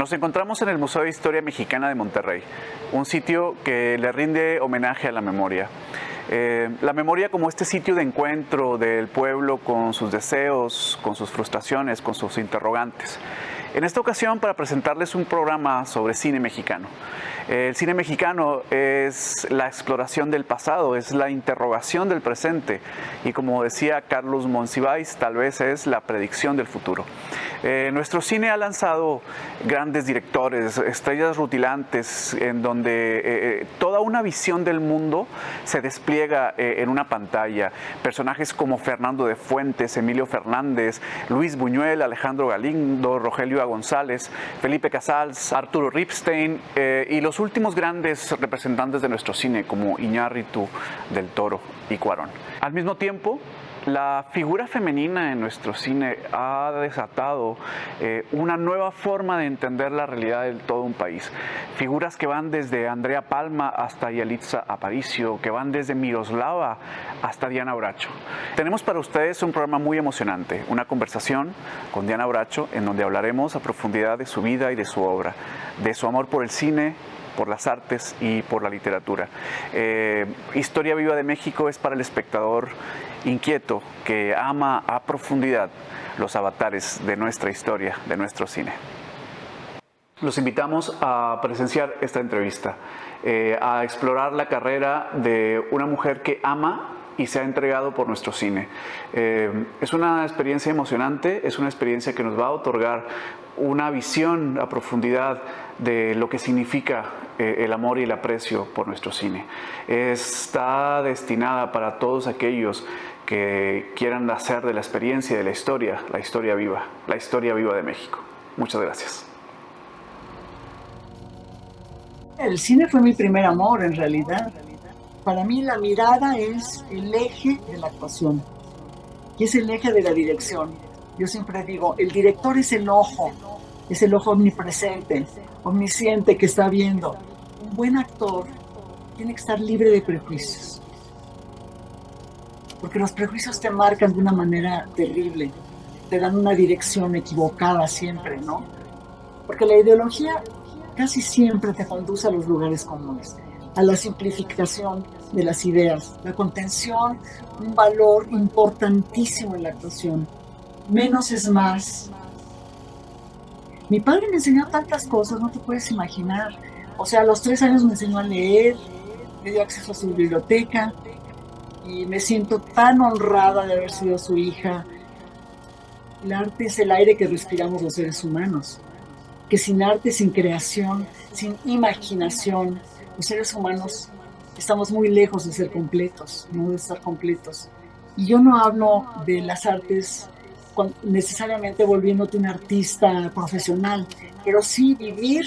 Nos encontramos en el Museo de Historia Mexicana de Monterrey, un sitio que le rinde homenaje a la memoria. La memoria como este sitio de encuentro del pueblo con sus deseos, con sus frustraciones, con sus interrogantes. En esta ocasión, para presentarles un programa sobre cine mexicano. El cine mexicano es la exploración del pasado, es la interrogación del presente y, como decía Carlos Monsiváis, tal vez es la predicción del futuro. Nuestro cine ha lanzado grandes directores, estrellas rutilantes, en donde toda una visión del mundo se despliega en una pantalla. Personajes como Fernando de Fuentes, Emilio Fernández, Luis Buñuel, Alejandro Galindo, Rogelio González, Felipe Casals, Arturo Ripstein y los últimos grandes representantes de nuestro cine como Iñárritu, Del Toro y Cuarón. Al mismo tiempo, la figura femenina en nuestro cine ha desatado una nueva forma de entender la realidad de todo un país. Figuras que van desde Andrea Palma hasta Yalitza Aparicio, que van desde Miroslava hasta Diana Bracho. Tenemos para ustedes un programa muy emocionante, una conversación con Diana Bracho, en donde hablaremos a profundidad de su vida y de su obra, de su amor por el cine, por las artes y por la literatura. Historia Viva de México es para el espectador inquieto que ama a profundidad los avatares de nuestra historia, de nuestro cine. Los invitamos a presenciar esta entrevista, a explorar la carrera de una mujer que ama y se ha entregado por nuestro cine. Es una experiencia emocionante, es una experiencia que nos va a otorgar una visión a profundidad de lo que significa el amor y el aprecio por nuestro cine. Está destinada para todos aquellos que quieran hacer de la experiencia de la historia viva, la historia viva de México. Muchas gracias. El cine fue mi primer amor, en realidad. Para mí la mirada es el eje de la actuación y es el eje de la dirección. Yo siempre digo, el director es el ojo omnipresente, omnisciente que está viendo. Un buen actor tiene que estar libre de prejuicios, porque los prejuicios te marcan de una manera terrible, te dan una dirección equivocada siempre, ¿no? Porque la ideología casi siempre te conduce a los lugares comunes, a la simplificación de las ideas, la contención, un valor importantísimo en la actuación. Menos es más. Mi padre me enseñó tantas cosas, no te puedes imaginar. O sea, a los 3 años me enseñó a leer, me dio acceso a su biblioteca y me siento tan honrada de haber sido su hija. El arte es el aire que respiramos los seres humanos, que sin arte, sin creación, sin imaginación, los seres humanos estamos muy lejos de ser completos, no de estar completos. Y yo no hablo de las artes necesariamente volviéndote un artista profesional, pero sí vivir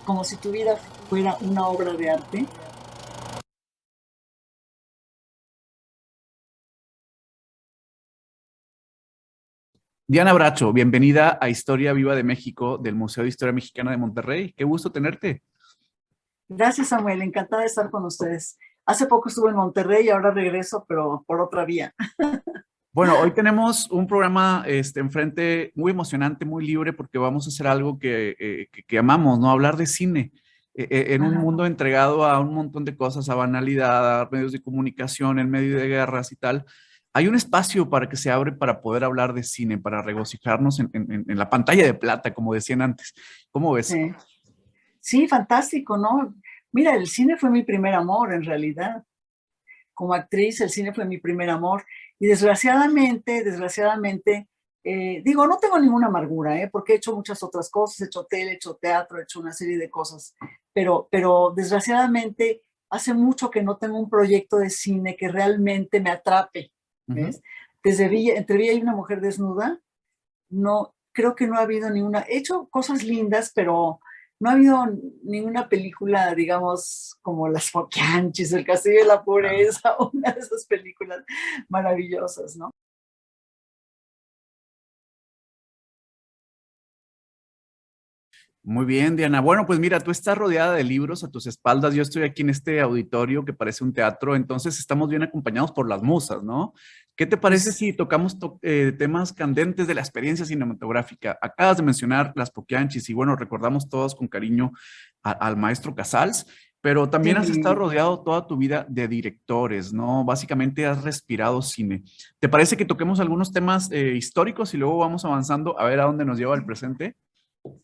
como si tu vida fuera una obra de arte. Diana Bracho, bienvenida a Historia Viva de México del Museo de Historia Mexicana de Monterrey. Qué gusto tenerte. Gracias, Samuel, encantada de estar con ustedes. Hace poco estuve en Monterrey y ahora regreso, pero por otra vía. Bueno, hoy tenemos un programa enfrente muy emocionante, muy libre, porque vamos a hacer algo que amamos, ¿no? Hablar de cine en un mundo entregado a un montón de cosas, a banalidad, a medios de comunicación, en medio de guerras y tal. Hay un espacio para que se abre para poder hablar de cine, para regocijarnos en la pantalla de plata, como decían antes. ¿Cómo ves? Sí, fantástico, ¿no? Mira, el cine fue mi primer amor, en realidad. Como actriz, el cine fue mi primer amor. Y desgraciadamente, digo, no tengo ninguna amargura, porque he hecho muchas otras cosas, he hecho tele, he hecho teatro, he hecho una serie de cosas, pero desgraciadamente hace mucho que no tengo un proyecto de cine que realmente me atrape, ¿ves? Entre Villa y una mujer desnuda, no, creo que no ha habido ninguna, he hecho cosas lindas, pero no ha habido ninguna película, digamos, como Las Foquianchis, El Castillo de la Pureza, o una de esas películas maravillosas, ¿no? Muy bien, Diana. Bueno, pues mira, tú estás rodeada de libros a tus espaldas. Yo estoy aquí en este auditorio que parece un teatro, entonces estamos bien acompañados por las musas, ¿no? ¿Qué te parece Pues si tocamos temas candentes de la experiencia cinematográfica? Acabas de mencionar las Poquianchis y bueno, recordamos todos con cariño al maestro Casals, pero también has estado sí, rodeado toda tu vida de directores, ¿no? Básicamente has respirado cine. ¿Te parece que toquemos algunos temas históricos y luego vamos avanzando a ver a dónde nos lleva el presente?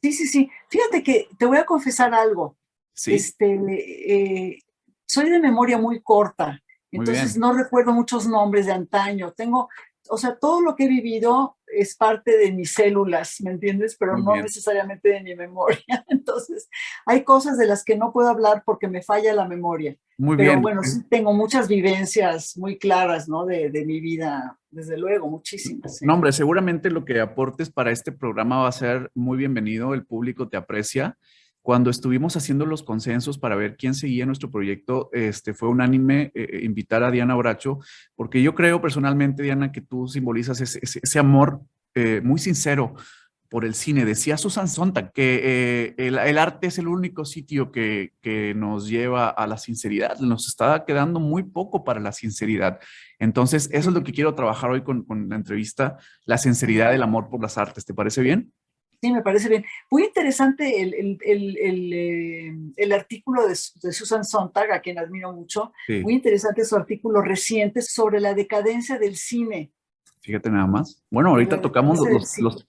sí, sí, sí. Fíjate que te voy a confesar algo. Sí, Este, soy de memoria muy corta, muy entonces bien, no recuerdo muchos nombres de antaño. Tengo, o sea, todo lo que he vivido es parte de mis células, ¿me entiendes? Pero muy no bien. necesariamente de mi memoria. Entonces, hay cosas de las que no puedo hablar porque me falla la memoria. Muy Pero bien. bueno, sí tengo muchas vivencias muy claras, ¿no? De mi vida, desde luego, muchísimas, No, sí. hombre, seguramente lo que aportes para este programa va a ser muy bienvenido. El público te aprecia. Cuando estuvimos haciendo los consensos para ver quién seguía nuestro proyecto, fue unánime invitar a Diana Bracho, porque yo creo personalmente, Diana, que tú simbolizas ese amor muy sincero por el cine. Decía Susan Sontag que el arte es el único sitio que nos lleva a la sinceridad. Nos está quedando muy poco para la sinceridad. Entonces, eso es lo que quiero trabajar hoy con la entrevista, la sinceridad del amor por las artes. ¿Te parece bien? Sí, me parece bien. Muy interesante el artículo de Susan Sontag, a quien admiro mucho. Muy Sí, interesante su artículo reciente sobre la decadencia del cine. fíjate nada más. Bueno, De la ahorita tocamos decadencia del cine.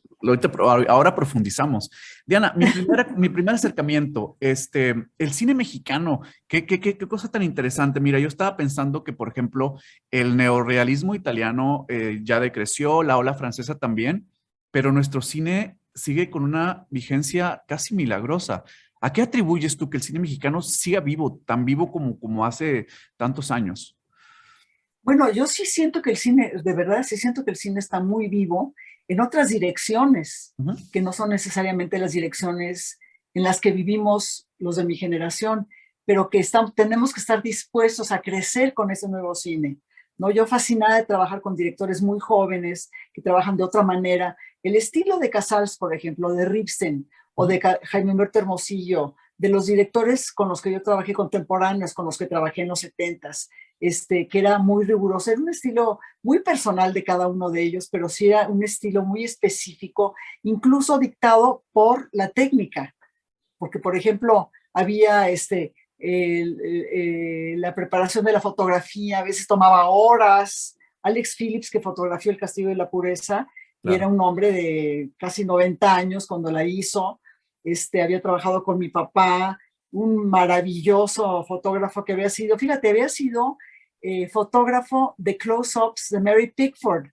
ahora profundizamos. Diana, mi primer acercamiento, el cine mexicano, qué cosa tan interesante. Mira, yo estaba pensando que, por ejemplo, el neorrealismo italiano ya decreció, la ola francesa también, pero nuestro cine sigue con una vigencia casi milagrosa. ¿A qué atribuyes tú que el cine mexicano siga vivo, tan vivo como hace tantos años? Bueno, yo sí siento que el cine, de verdad, sí siento que el cine está muy vivo en otras direcciones, Ujú. que no son necesariamente las direcciones en las que vivimos los de mi generación, pero que tenemos que estar dispuestos a crecer con ese nuevo cine. ¿No? Yo fascinada de trabajar con directores muy jóvenes que trabajan de otra manera. El estilo de Casals, por ejemplo, de Ripstein o Ujú. de Jaime Humberto Hermosillo, de los directores con los que yo trabajé contemporáneos, con los que trabajé en los setentas, que era muy riguroso, era un estilo muy personal de cada uno de ellos, pero sí era un estilo muy específico, incluso dictado por la técnica, porque por ejemplo había la preparación de la fotografía, a veces tomaba horas. Alex Phillips, que fotografió El Castillo de la Pureza, y era Claro. un hombre de casi 90 años cuando la hizo, había trabajado con mi papá, un maravilloso fotógrafo que había sido, fíjate, había sido fotógrafo de close-ups de Mary Pickford.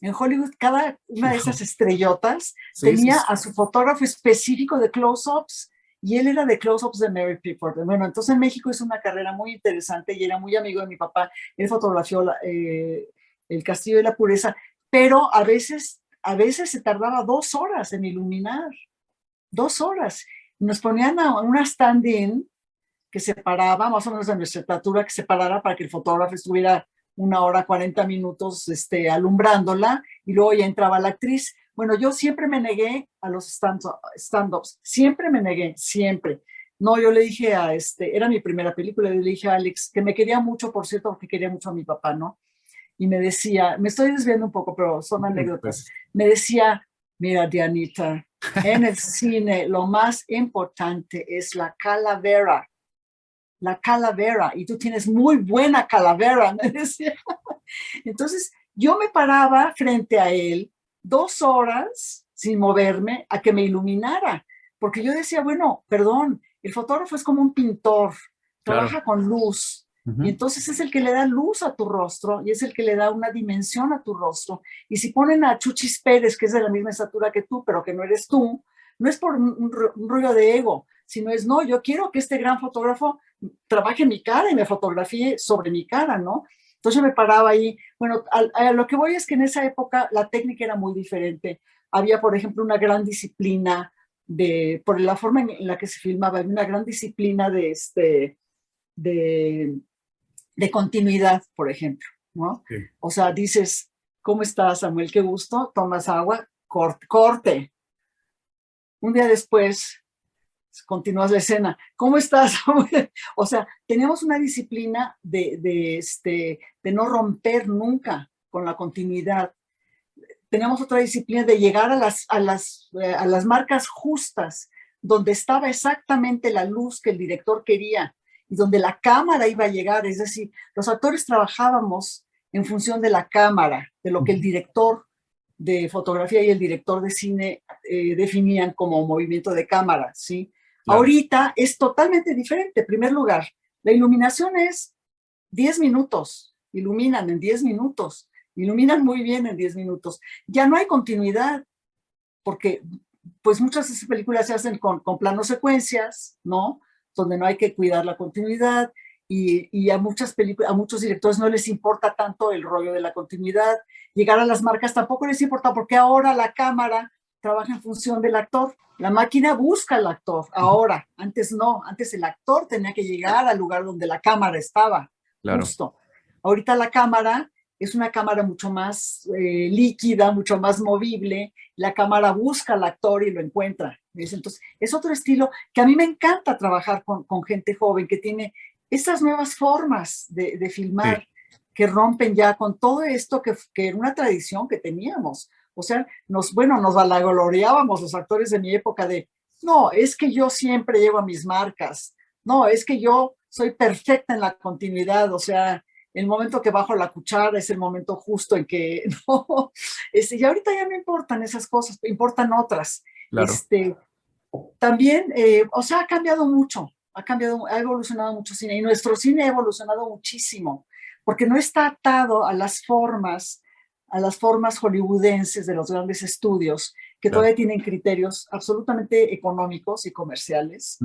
En Hollywood, cada una de esas estrellotas Sí, sí, tenía sí. a su fotógrafo específico de close-ups y él era de close-ups de Mary Pickford. Bueno, entonces en México es una carrera muy interesante y era muy amigo de mi papá. Él fotografió el Castillo de la Pureza, pero a veces se tardaba 2 horas en iluminar, 2 horas. Nos ponían a una stand-in que separaba más o menos de nuestra estatura, que separara para que el fotógrafo estuviera 1 hora 40 minutos alumbrándola y luego ya entraba la actriz. Bueno, yo siempre me negué a los stand-ups, siempre me negué, siempre. No, yo le dije era mi primera película, le dije a Alex, que me quería mucho, por cierto, porque quería mucho a mi papá, ¿no? Y me decía, me estoy desviando un poco, pero son No te anécdotas, preocupes. me decía, mira, Dianita, en el cine lo más importante es la calavera, y tú tienes muy buena calavera, me decía. Entonces, yo me paraba frente a él 2 horas sin moverme a que me iluminara, porque yo decía, bueno, perdón, el fotógrafo es como un pintor, Claro. trabaja con luz, y Ujú. entonces es el que le da luz a tu rostro y es el que le da una dimensión a tu rostro. Y si ponen a Chuchis Pérez, que es de la misma estatura que tú, pero que no eres tú, no es por un rollo de ego, sino es, no, yo quiero que este gran fotógrafo trabaje mi cara y me fotografíe sobre mi cara, ¿no? Entonces yo me paraba ahí. Bueno, a lo que voy es que en esa época la técnica era muy diferente. Había, por ejemplo, una gran disciplina por la forma en la que se filmaba, había una gran disciplina de, de continuidad, por ejemplo, ¿no? Sí. O sea, dices, ¿cómo estás, Samuel? Qué gusto, tomas agua, corte, corte, un día después continúas la escena. ¿Cómo estás? O sea, tenemos una disciplina de no romper nunca con la continuidad. Tenemos otra disciplina de llegar a las marcas justas, donde estaba exactamente la luz que el director quería y donde la cámara iba a llegar. Es decir, los actores trabajábamos en función de la cámara, de lo que el director de fotografía y el director de cine definían como movimiento de cámara, ¿sí? Claro. Ahorita es totalmente diferente. En primer lugar, la iluminación es 10 minutos, iluminan en 10 minutos, iluminan muy bien en 10 minutos. Ya no hay continuidad, porque pues muchas de esas películas se hacen con planos secuencias, ¿no? Donde no hay que cuidar la continuidad, y a muchos directores no les importa tanto el rollo de la continuidad. Llegar a las marcas tampoco les importa, porque ahora la cámara trabaja en función del actor. La máquina busca al actor, ahora. Antes no, antes el actor tenía que llegar al lugar donde la cámara estaba, claro. Justo. Ahorita la cámara es una cámara mucho más líquida, mucho más movible. La cámara busca al actor y lo encuentra, ¿ves? Entonces, es otro estilo que a mí me encanta trabajar con gente joven que tiene estas nuevas formas de filmar, sí, que rompen ya con todo esto que era una tradición que teníamos. O sea, nos vanagloriábamos los actores de mi época de, no, es que yo siempre llevo a mis marcas, no, es que yo soy perfecta en la continuidad, o sea, el momento que bajo la cuchara es el momento justo en que, no, y ahorita ya no importan esas cosas, importan otras. Claro. También, o sea, ha cambiado mucho, ha evolucionado mucho cine, y nuestro cine ha evolucionado muchísimo, porque no está atado a las formas hollywoodenses de los grandes estudios, que claro, todavía tienen criterios absolutamente económicos y comerciales.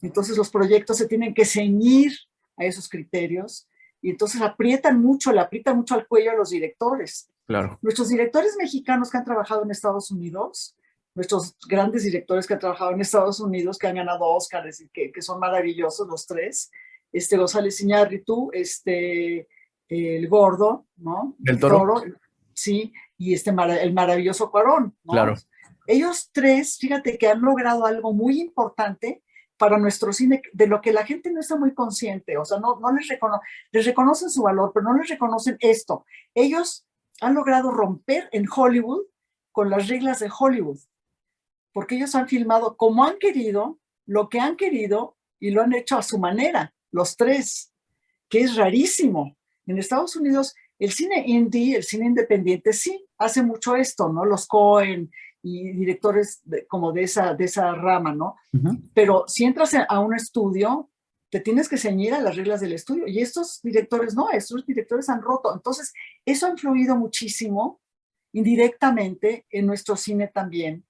Entonces los proyectos se tienen que ceñir a esos criterios, y entonces le aprietan mucho al cuello a los directores. Claro. Nuestros directores mexicanos que han trabajado en Estados Unidos, nuestros grandes directores que han trabajado en Estados Unidos, que han ganado Óscares y que son maravillosos los tres, González Iñárritu, el gordo, ¿no? Del Toro. Sí, y el maravilloso Cuarón, ¿no? Claro. Ellos tres, fíjate que han logrado algo muy importante para nuestro cine, de lo que la gente no está muy consciente. O sea, no les reconocen su valor, pero no les reconocen esto. Ellos han logrado romper en Hollywood con las reglas de Hollywood, porque ellos han filmado como han querido, lo que han querido, y lo han hecho a su manera, los tres, que es rarísimo. En Estados Unidos, el cine indie, el cine independiente, sí hace mucho esto, ¿no? Los Coen y directores como de esa rama, ¿no? Pero si entras a un estudio, te tienes que ceñir a las reglas del estudio, y estos directores no, estos directores han roto. Entonces, eso ha influido muchísimo, indirectamente, en nuestro cine también,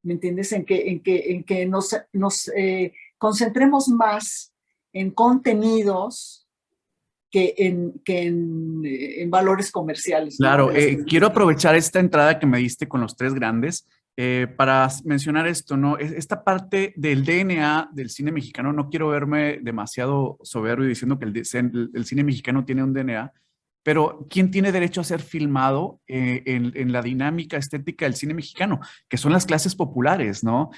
¿me entiendes? En que nos concentremos más en contenidos que en valores comerciales. Claro, ¿no? Quiero aprovechar esta entrada que me diste con los tres grandes para mencionar esto, ¿no? Esta parte del DNA del cine mexicano, no quiero verme demasiado soberbio diciendo que el cine mexicano tiene un DNA, pero ¿quién tiene derecho a ser filmado en la dinámica estética del cine mexicano? Que son las clases populares, ¿no?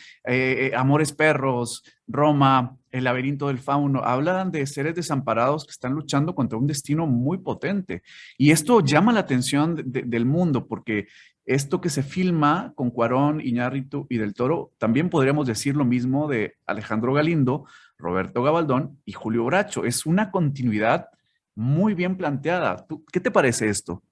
Amores Perros, Roma, El laberinto del fauno, hablan de seres desamparados que están luchando contra un destino muy potente. Y esto llama la atención del mundo, porque esto que se filma con Cuarón, Iñárritu y Del Toro, también podríamos decir lo mismo de Alejandro Galindo, Roberto Gabaldón y Julio Bracho. Es una continuidad muy bien planteada. ¿Qué te parece esto?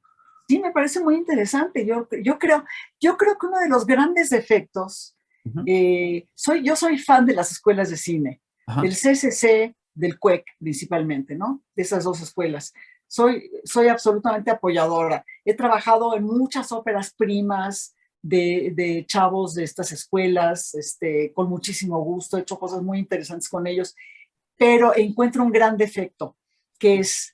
Sí, me parece muy interesante. Yo creo que uno de los grandes defectos, yo soy fan de las escuelas de cine, del CCC, del CUEC principalmente, ¿no? De esas dos escuelas. Soy absolutamente apoyadora. He trabajado en muchas óperas primas de chavos de estas escuelas, con muchísimo gusto. He hecho cosas muy interesantes con ellos, pero encuentro un gran defecto, que es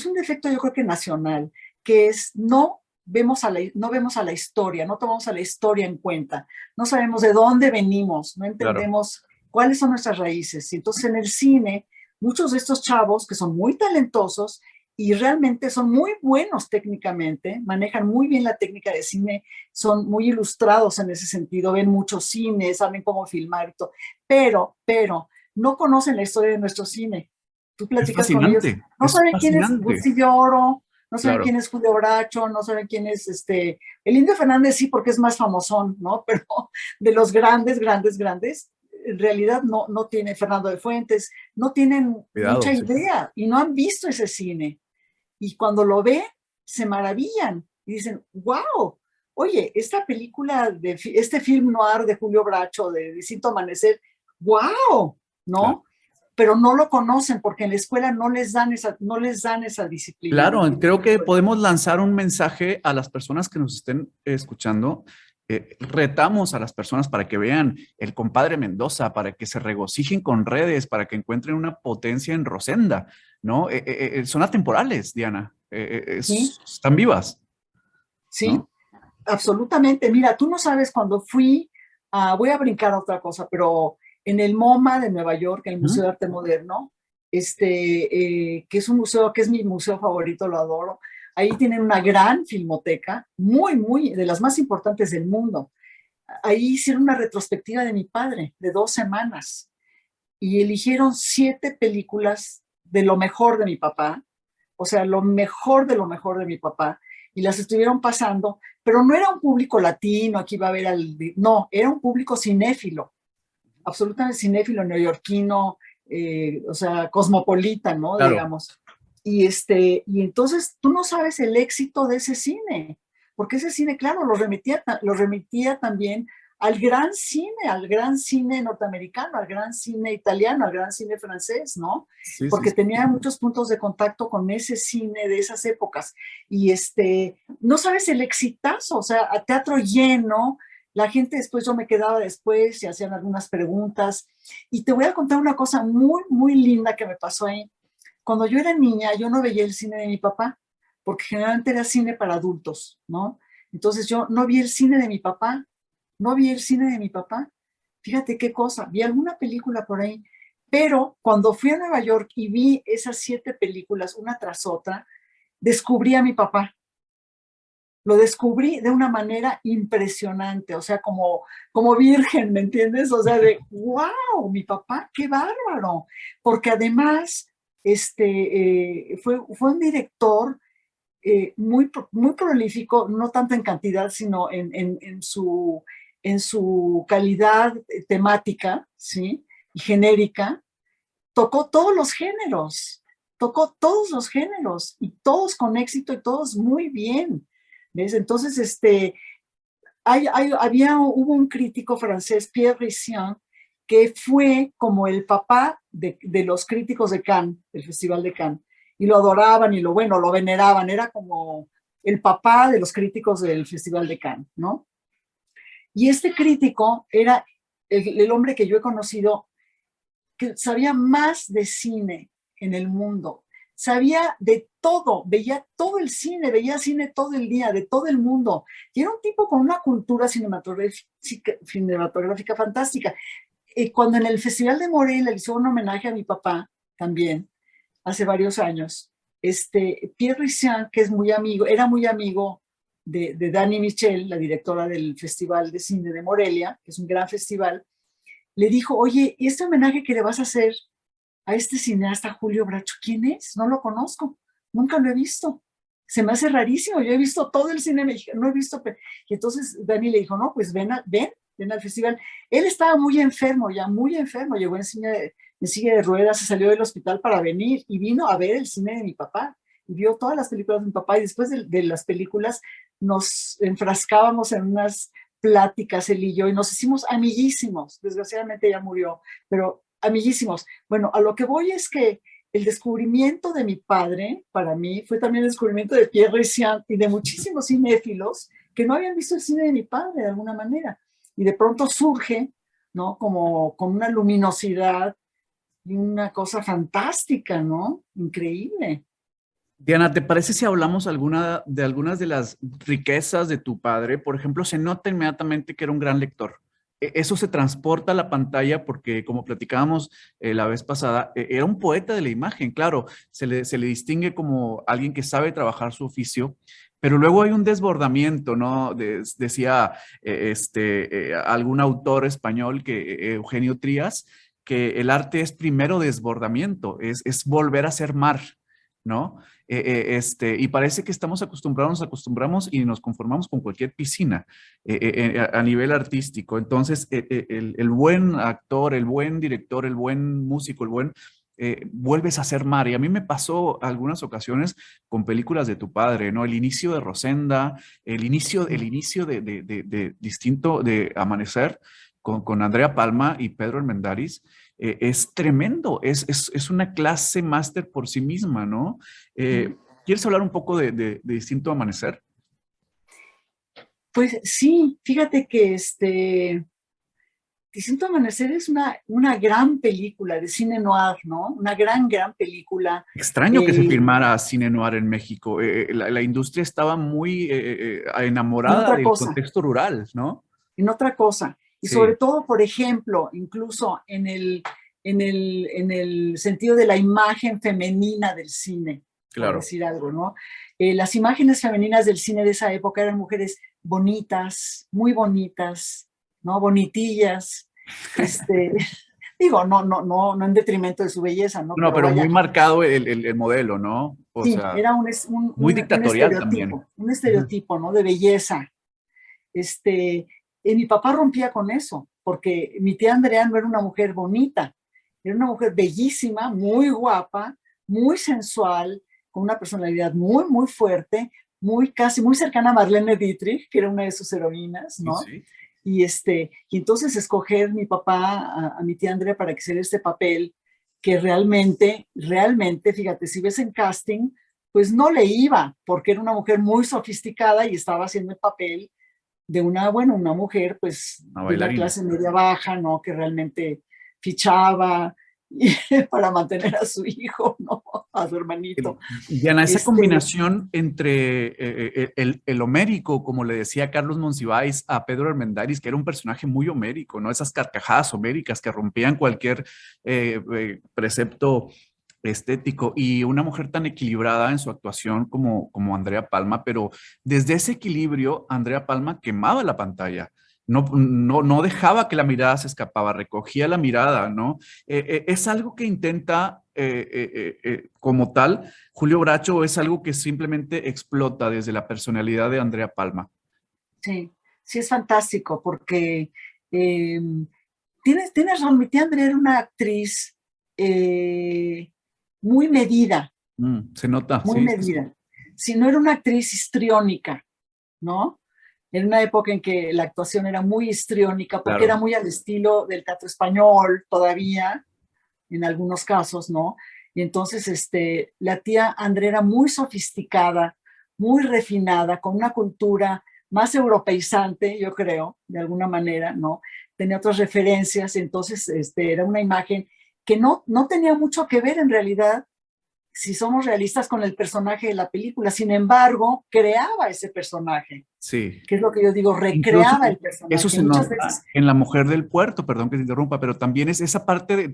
un defecto, yo creo que nacional, que es no vemos a la historia, no tomamos a la historia en cuenta, no sabemos de dónde venimos, no entendemos cuáles son nuestras raíces. Y entonces en el cine, muchos de estos chavos que son muy talentosos y realmente son muy buenos técnicamente, manejan muy bien la técnica de cine, son muy ilustrados en ese sentido, ven mucho cine, saben cómo filmar y todo, pero no conocen la historia de nuestro cine. Tú platicas con ellos, no es saben quién es fascinante. Bustillo Oro, no saben Claro, quién es Julio Bracho, no saben quién es el Indio Fernández sí, porque es más famosón, ¿no? Pero de los grandes, grandes, grandes, en realidad no tiene Fernando de Fuentes, no tienen mucha cuidado, sí. idea y no han visto ese cine. Y cuando lo ven, se maravillan y dicen, wow, oye, esta película, este film noir de Julio Bracho, de Distinto Amanecer, wow, Claro. ¿no? Pero no lo conocen porque en la escuela no les dan esa disciplina, ¿me Claro, entiendes? creo que podemos lanzar un mensaje a las personas que nos estén escuchando. Retamos a las personas para que vean el compadre Mendoza, para que se regocijen con redes, para que encuentren una potencia en Rosenda, ¿no? Son atemporales, Diana. Sí, Están vivas, sí, ¿no? absolutamente. Mira, tú no sabes cuando fui, voy a brincar a otra cosa, pero en el MoMA de Nueva York, el Museo Ujú. de Arte Moderno, que es un museo que es mi museo favorito, lo adoro. Ahí tienen una gran filmoteca, muy, de las más importantes del mundo. Ahí hicieron una retrospectiva de mi padre, de 2 semanas, y eligieron 7 películas de lo mejor de mi papá, o sea, lo mejor de lo mejor de mi papá, y las estuvieron pasando, pero no era un público latino, aquí va a ver no, era un público cinéfilo, absolutamente cinéfilo, neoyorquino, o sea, cosmopolita, ¿no? Claro. Digamos. Y entonces tú no sabes el éxito de ese cine, porque ese cine, claro, lo remitía también al gran cine norteamericano, al gran cine italiano, al gran cine francés, ¿no? Sí, sí, Porque sí. tenía muchos puntos de contacto con ese cine de esas épocas. Y no sabes el exitazo, o sea, a teatro lleno, la gente después, yo me quedaba después y hacían algunas preguntas. Y te voy a contar una cosa muy linda que me pasó ahí. Cuando yo era niña, yo no veía el cine de mi papá, porque generalmente era cine para adultos, ¿no? Entonces yo no vi el cine de mi papá, no vi el cine de mi papá. Fíjate qué cosa, vi alguna película por ahí, pero cuando fui a Nueva York y vi esas 7 películas una tras otra, descubrí a mi papá. Lo descubrí de una manera impresionante, o sea, como virgen, ¿me entiendes? O sea, de, wow, mi papá, qué bárbaro, porque además fue un director muy prolífico, no tanto en cantidad, sino en su calidad temática, ¿sí? Y genérica, tocó todos los géneros, tocó todos los géneros y todos con éxito y todos muy bien. ¿Ves? Entonces, hubo un crítico francés, Pierre Rissian, que fue como el papá de los críticos de Cannes, del Festival de Cannes, y lo adoraban y lo veneraban, era como el papá de los críticos del Festival de Cannes, ¿no? Y este crítico era el hombre que yo he conocido que sabía más de cine en el mundo, sabía de todo, veía todo el cine, veía cine todo el día, de todo el mundo. Y era un tipo con una cultura cinematográfica fantástica. Cuando en el Festival de Morelia le hizo un homenaje a mi papá también, hace varios años, Pierre Rissant, que es muy amigo, era muy amigo de Dani Michel, la directora del Festival de Cine de Morelia, que es un gran festival, le dijo, oye, ¿y este homenaje que le vas a hacer a este cineasta Julio Bracho, quién es? No lo conozco, nunca lo he visto. Se me hace rarísimo, yo he visto todo el cine mexicano, no he visto. Y entonces Dani le dijo, no, pues ven al festival. Él estaba muy enfermo, ya muy enfermo, llegó en silla de ruedas, se salió del hospital para venir y vino a ver el cine de mi papá. Y vio todas las películas de mi papá y después de las películas nos enfrascábamos en unas pláticas él y yo y nos hicimos amiguísimos. Desgraciadamente ya murió, pero amiguísimos. Bueno, a lo que voy es que el descubrimiento de mi padre, para mí, fue también el descubrimiento de Pierre Rissian y de muchísimos cinéfilos que no habían visto el cine de mi padre de alguna manera. Y de pronto surge, ¿no? Como con una luminosidad y una cosa fantástica, ¿no? Increíble. Diana, ¿te parece si hablamos algunas de las riquezas de tu padre? Por ejemplo, se nota inmediatamente que era un gran lector. eso se transporta a la pantalla porque, como platicábamos la vez pasada, era un poeta de la imagen, claro, se le distingue como alguien que sabe trabajar su oficio, pero luego hay un desbordamiento, ¿no? Decía algún autor español, Eugenio Trías, que el arte es primero desbordamiento, es volver a ser mar, ¿no? Y parece que estamos acostumbrados, nos acostumbramos y nos conformamos con cualquier piscina a nivel artístico. Entonces, el buen actor, el buen director, el buen músico, vuelves a ser mar. Y a mí me pasó algunas ocasiones con películas de tu padre, ¿no? El inicio de Rosenda, el inicio de Distinto de Amanecer con Andrea Palma y Pedro Armendáriz. Es tremendo, es una clase máster por sí misma, ¿no? ¿Quieres hablar un poco de Distinto Amanecer? Pues sí, fíjate que Distinto Amanecer es una gran película de cine noir, ¿no? Una gran película. Extraño que se eh, filmara cine noir en México. La industria estaba muy en enamorada otra del cosa, contexto rural, ¿no? en otra cosa. Y sobre Sí, todo, por ejemplo, incluso en el sentido de la imagen femenina del cine, por claro. decir algo, ¿no? Las imágenes femeninas del cine de esa época eran mujeres bonitas, muy bonitas, ¿no? Bonitillas. Este, digo, no en detrimento de su belleza, ¿no? No, Pero pero muy vaya, marcado el modelo, ¿no? O sí, sea, era muy dictatorial también. un Ujú. estereotipo, ¿no? De belleza. Mi papá rompía con eso, porque mi tía Andrea no era una mujer bonita, era una mujer bellísima, muy guapa, muy sensual, con una personalidad muy fuerte, muy cercana a Marlene Dietrich, que era una de sus heroínas, ¿no? Sí. Y entonces escoger mi papá a mi tía Andrea para que hiciera este papel, que realmente, fíjate, si ves en casting, pues no le iba, porque era una mujer muy sofisticada y estaba haciendo el papel de una mujer pues Una de una bailarina. clase media baja, ¿no? Que realmente fichaba y, para mantener a su hijo, ¿no? A su hermanito. Diana, esa Este, combinación entre el homérico, como le decía Carlos Monsiváis a Pedro Armendáriz, que era un personaje muy homérico, ¿no? Esas carcajadas homéricas que rompían cualquier precepto estético y una mujer tan equilibrada en su actuación como Andrea Palma, pero desde ese equilibrio, Andrea Palma quemaba la pantalla. No dejaba que la mirada se escapaba, recogía la mirada, ¿no? ¿Es algo que intenta como tal Julio Bracho o es algo que simplemente explota desde la personalidad de Andrea Palma? sí, sí es fantástico porque eh, tienes razón, mi tía Andrea era una actriz muy medida, Se nota, muy sí, sí, sí. medida. Si no era una actriz histriónica, ¿no? En una época en que la actuación era muy histriónica, porque era Claro. muy al estilo del teatro español todavía, en algunos casos, ¿no? Y entonces, la tía Andrea era muy sofisticada, muy refinada, con una cultura más europeizante, yo creo, de alguna manera, ¿no? Tenía otras referencias, entonces, era una imagen que no tenía mucho que ver en realidad si somos realistas con el personaje de la película. Sin embargo, creaba ese personaje, Sí. que es lo que yo digo, Incluso recreaba el eso personaje. se Muchas nota veces, en La Mujer del Puerto, perdón que te interrumpa, pero también es esa parte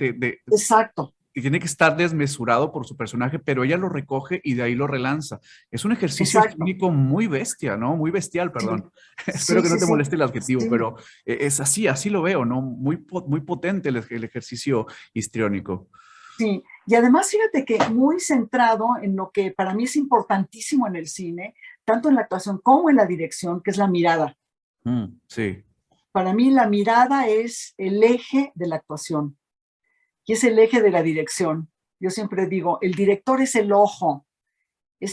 exacto, que tiene que estar desmesurado por su personaje, pero ella lo recoge y de ahí lo relanza. Es un ejercicio exacto. escénico muy bestia, ¿no? Muy bestial, Sí, perdón. Espero sí, que no sí, te sí. moleste el adjetivo, Sí, pero es así, así lo veo, ¿no? Muy potente el ejercicio histriónico. sí. Y además, fíjate que muy centrado en lo que para mí es importantísimo en el cine, tanto en la actuación como en la dirección, que es la mirada. Sí, Para mí la mirada es el eje de la actuación y es el eje de la dirección. Yo siempre digo, el director es el ojo que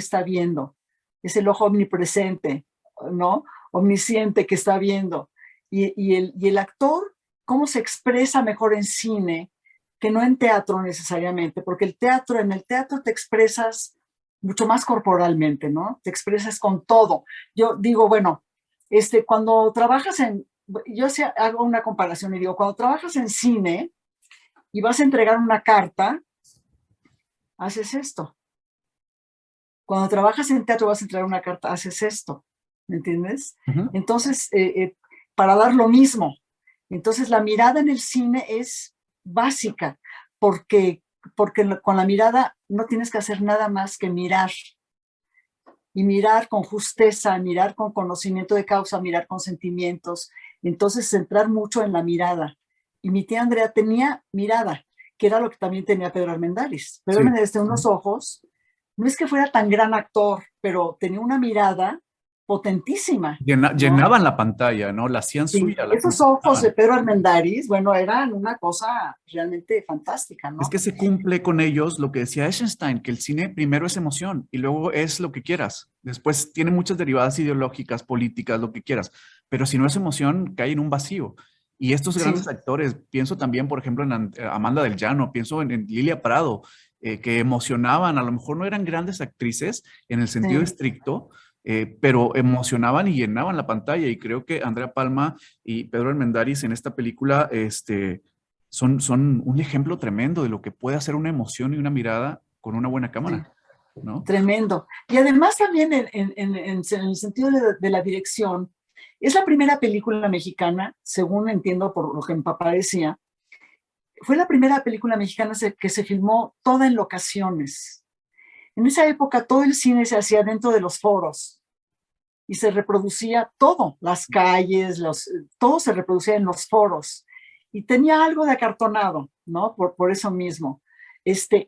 está viendo, es el ojo omnipresente, ¿no? Omnisciente que está viendo. Y el actor, ¿cómo se expresa mejor en cine que no en teatro necesariamente? Porque en el teatro te expresas mucho más corporalmente, ¿no? Te expresas con todo. Yo digo, bueno, cuando trabajas hago una comparación y digo, cuando trabajas en cine y vas a entregar una carta, haces esto. Cuando trabajas en teatro vas a entregar una carta, haces esto, ¿me entiendes? ujú, Entonces, para dar lo mismo. Entonces la mirada en el cine es básica, porque con la mirada no tienes que hacer nada más que mirar, y mirar con justeza, mirar con conocimiento de causa, mirar con sentimientos. Entonces, centrar mucho en la mirada. Y mi tía Andrea tenía mirada, que era lo que también tenía Pedro Armendáriz. Pedro Sí. Armendáriz tenía unos ojos, no es que fuera tan gran actor, pero tenía una mirada potentísima, ¿no? Llenaban la pantalla, ¿no? La hacían Sí, suya, la esos ojos de conquistaban. Pedro Armendáriz, bueno, eran una cosa realmente fantástica, Es ¿no? que se cumple con ellos lo que decía Eisenstein, que el cine primero es emoción y luego es lo que quieras. Después tiene muchas derivadas ideológicas, políticas, lo que quieras. Pero si no es emoción, cae en un vacío. Y estos grandes Sí, actores, pienso también, por ejemplo, en Amanda del Llano, pienso en Lilia Prado, que emocionaban, a lo mejor no eran grandes actrices en el sentido sí. estricto, pero emocionaban y llenaban la pantalla. Y creo que Andrea Palma y Pedro Armendáriz en esta película, son un ejemplo tremendo de lo que puede hacer una emoción y una mirada con una buena Sí. cámara, ¿no? Tremendo. Y además también en el sentido de la dirección, es la primera película mexicana, según entiendo por lo que mi papá decía, fue la primera película mexicana que se filmó toda en locaciones. En esa época todo el cine se hacía dentro de los foros y se reproducía todo, las calles, todo se reproducía en los foros. Y tenía algo de acartonado, ¿no? Por eso mismo.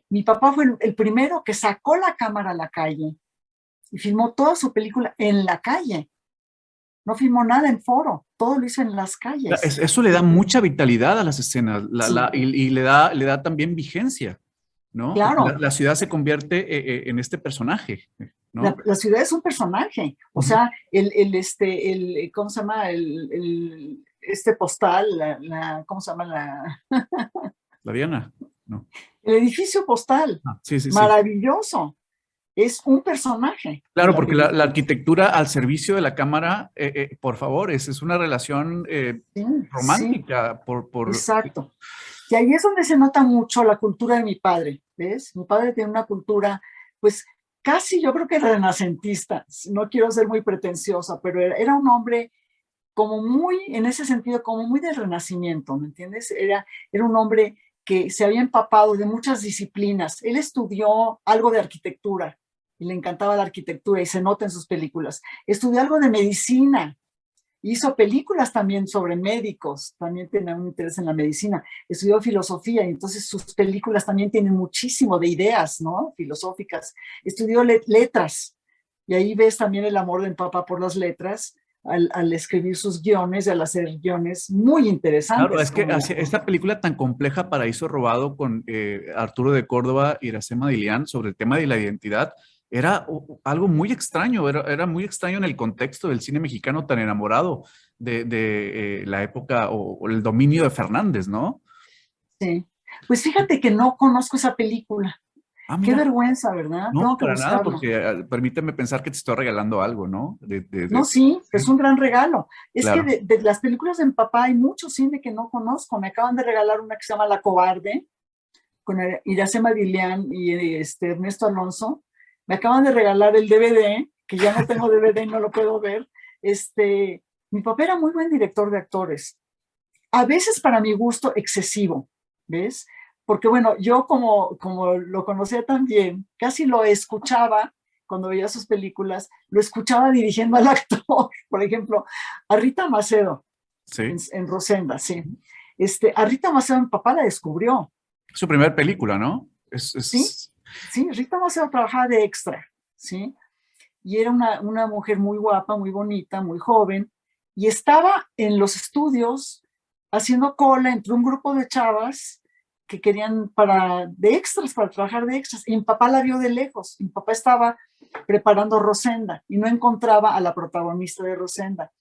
Mi papá fue el primero que sacó la cámara a la calle y filmó toda su película en la calle. No filmó nada en foro, todo lo hizo en las calles. Eso le da mucha vitalidad a las escenas Sí, y le da también vigencia, ¿no? Porque claro, la ciudad se convierte en este personaje, ¿no? la ciudad es un personaje. O Ujú. sea, ¿cómo se llama? Este postal, ¿cómo se llama? La Diana, ¿no? El edificio postal, Ah, sí, sí, sí. maravilloso. Es un personaje de Claro, la porque la película. arquitectura al servicio de la cámara, por favor, es una relación Sí, sí, romántica exacto. Y ahí es donde se nota mucho la cultura de mi padre, ¿ves? Mi padre tiene una cultura, pues casi yo creo que renacentista. No quiero ser muy pretenciosa, pero era un hombre como muy, en ese sentido, como muy del renacimiento, ¿me entiendes? Era un hombre que se había empapado de muchas disciplinas. Él estudió algo de arquitectura y le encantaba la arquitectura y se nota en sus películas. Estudió algo de medicina. Hizo películas también sobre médicos, también tenía un interés en la medicina. Estudió filosofía y entonces sus películas también tienen muchísimo de ideas, ¿no? Filosóficas. Estudió letras y ahí ves también el amor de mi papá por las letras al escribir sus guiones y al hacer guiones muy Claro, interesantes. es que Como, esta película tan compleja, Paraíso Robado, con Arturo de Córdoba y Iracema Dilián sobre el tema de la identidad, era algo muy extraño, era muy extraño en el contexto del cine mexicano tan enamorado de la época o el dominio de Fernández, ¿no? sí. Pues fíjate que no conozco esa película. Ah, Qué mira, vergüenza, ¿verdad? no, Tengo que para nada, buscarlo. porque permíteme pensar que te estoy regalando algo, ¿no? No, sí, es Sí, un gran regalo. Es que claro. de las películas de mi papá hay mucho cine que no conozco. Me acaban de regalar una que se llama La Cobarde, con Iracema Dilián y Ernesto Alonso. Me acaban de regalar el DVD, que ya no tengo DVD y no lo puedo ver. Mi papá era muy buen director de actores. A veces para mi gusto excesivo, ¿ves? Porque bueno, yo como lo conocía tan bien, casi lo escuchaba cuando veía sus películas, lo escuchaba dirigiendo al actor, por ejemplo, a Rita Macedo Sí. en Rosenda, sí. A Rita Macedo mi papá la descubrió, Su primera película, ¿no? ¿sí? Sí, Rita Macedo trabajaba de extra, ¿sí? Y era una mujer muy guapa, muy bonita, muy joven, y estaba en los estudios haciendo cola entre un grupo de chavas que querían de extras, para trabajar de extras. Y mi papá la vio de lejos. Mi papá estaba preparando Rosenda y no encontraba a la protagonista de Rosenda.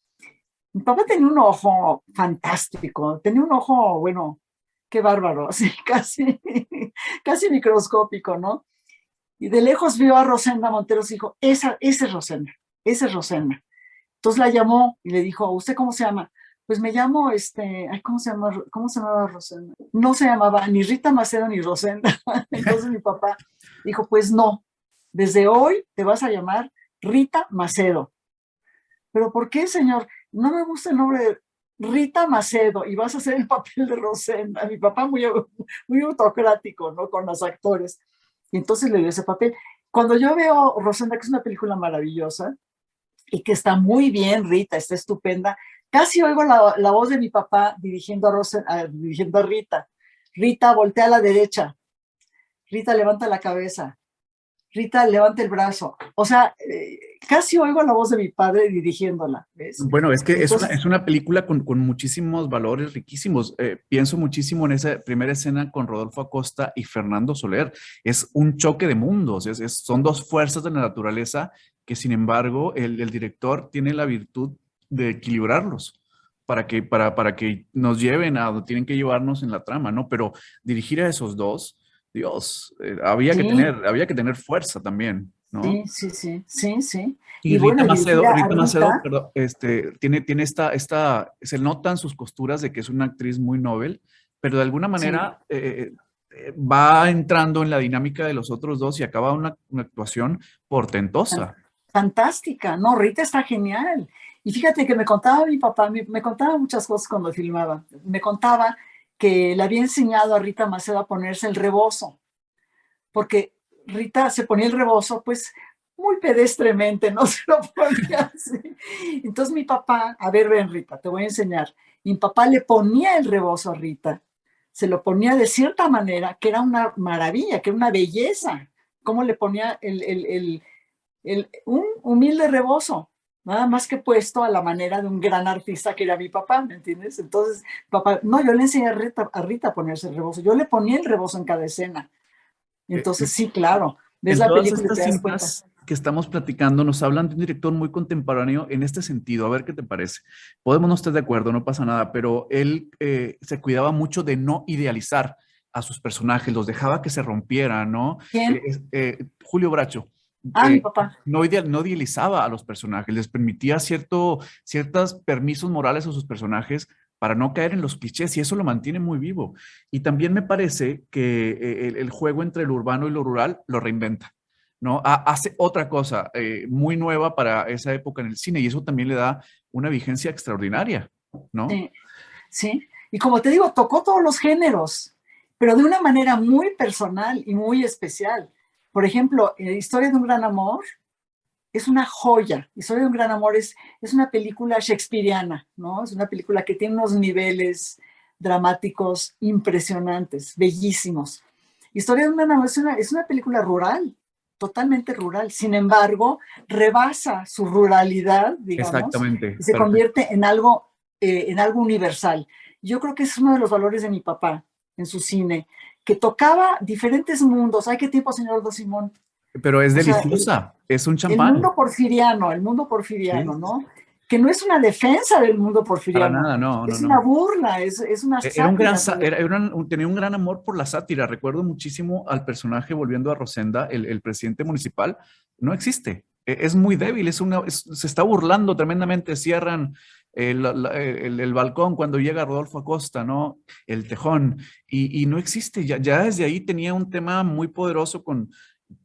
Mi papá tenía un ojo fantástico, tenía un ojo, bueno, qué bárbaro, así casi microscópico, ¿no? Y de lejos vio a Rosenda Monteros y dijo, esa es Rosenda, esa es Rosenda. Entonces la llamó y le dijo, ¿usted cómo se llama? Pues me llamo, ¿cómo se llamaba Rosenda? No se llamaba ni Rita Macedo ni Rosenda. Entonces mi papá dijo, pues no, desde hoy te vas a llamar Rita Macedo. ¿Pero por qué, señor? No me gusta el nombre. Rita Macedo, y vas a hacer el papel de Rosenda. Mi papá muy autocrático, ¿no? Con los actores. Y entonces le dio ese papel. Cuando yo veo Rosenda, que es una película maravillosa, y que está muy bien, Rita, está estupenda, casi oigo la voz de mi papá dirigiendo a Rita. Rita, voltea a la derecha. Rita, levanta la cabeza. Rita, levanta el brazo. O sea, casi oigo la voz de mi padre dirigiéndola, ¿ves? Bueno, es que Entonces, es una película con muchísimos valores riquísimos. Pienso muchísimo en esa primera escena con Rodolfo Acosta y Fernando Soler. Es un choque de mundos, son dos fuerzas de la naturaleza que, sin embargo, el director tiene la virtud de equilibrarlos para que nos lleven a donde tienen que llevarnos en la trama, ¿no? Pero dirigir a esos dos, Dios, sí, había que tener fuerza también, ¿no? sí. Y Y bueno, dirigir a Rita Macedo, Rita, perdón, tiene se notan sus costuras de que es una actriz muy noble, pero de alguna sí, manera va entrando en la dinámica de los otros dos y acaba una actuación portentosa. fantástica. No, Rita está genial. Y fíjate que me contaba mi papá, me contaba muchas cosas cuando filmaba. Me contaba que le había enseñado a Rita Macedo a ponerse el rebozo, porque Rita se ponía el rebozo, pues muy pedestremente, no se lo ponía así. Entonces mi papá, a ver, ven Rita, te voy a enseñar. Mi papá le ponía el rebozo a Rita, se lo ponía de cierta manera, que era una maravilla, que era una belleza. Cómo le ponía un humilde rebozo, nada más que puesto a la manera de un gran artista que era mi papá, ¿me entiendes? Entonces, papá, no, yo le enseñé a Rita a ponerse el rebozo, yo le ponía el rebozo en cada escena. Eh, Entonces, sí, claro, ves En la todas película y estas te das cuenta. cintas que estamos platicando, nos hablan de un director muy contemporáneo en este sentido. A ver qué te parece. Podemos no estar de acuerdo, no pasa nada, pero él se cuidaba mucho de no idealizar a sus personajes, los dejaba que se rompieran, ¿no? ¿Quién? Julio Bracho. Ah, mi papá. No idealizaba a los personajes, les permitía ciertos permisos morales a sus personajes para no caer en los clichés y eso lo mantiene muy vivo. Y también me parece que el juego entre lo urbano y lo rural lo reinventa, ¿no? Hace otra cosa muy nueva para esa época en el cine y eso también le da una vigencia extraordinaria, ¿no? Sí, sí. Y como te digo, tocó todos los géneros, pero de una manera muy personal y muy especial. Por ejemplo, Historia de un gran amor es una joya. Historia de un gran amor es una película shakespeariana, ¿no? Es una película que tiene unos niveles dramáticos impresionantes, bellísimos. Historia de un gran amor es una película rural, totalmente rural. Sin embargo, rebasa su ruralidad, digamos, Exactamente, y se perfecto. convierte en algo universal. Yo creo que es uno de los valores de mi papá en su cine, que tocaba diferentes mundos. Ay, qué tiempo, señor Dos Simón. Pero es O sea, deliciosa, es un champán, el mundo porfiriano, ¿sí? ¿no? Que no es una defensa del mundo Para porfiriano, nada, no, no, es una no. burla, es una Era un gran, sátira sobre. tenía un gran amor por la sátira. Recuerdo muchísimo al personaje, volviendo a Rosenda, el presidente municipal, no existe. Es muy débil, se está burlando tremendamente. Cierran el balcón cuando llega Rodolfo Acosta, ¿no? El tejón, y no existe. Ya desde ahí tenía un tema muy poderoso con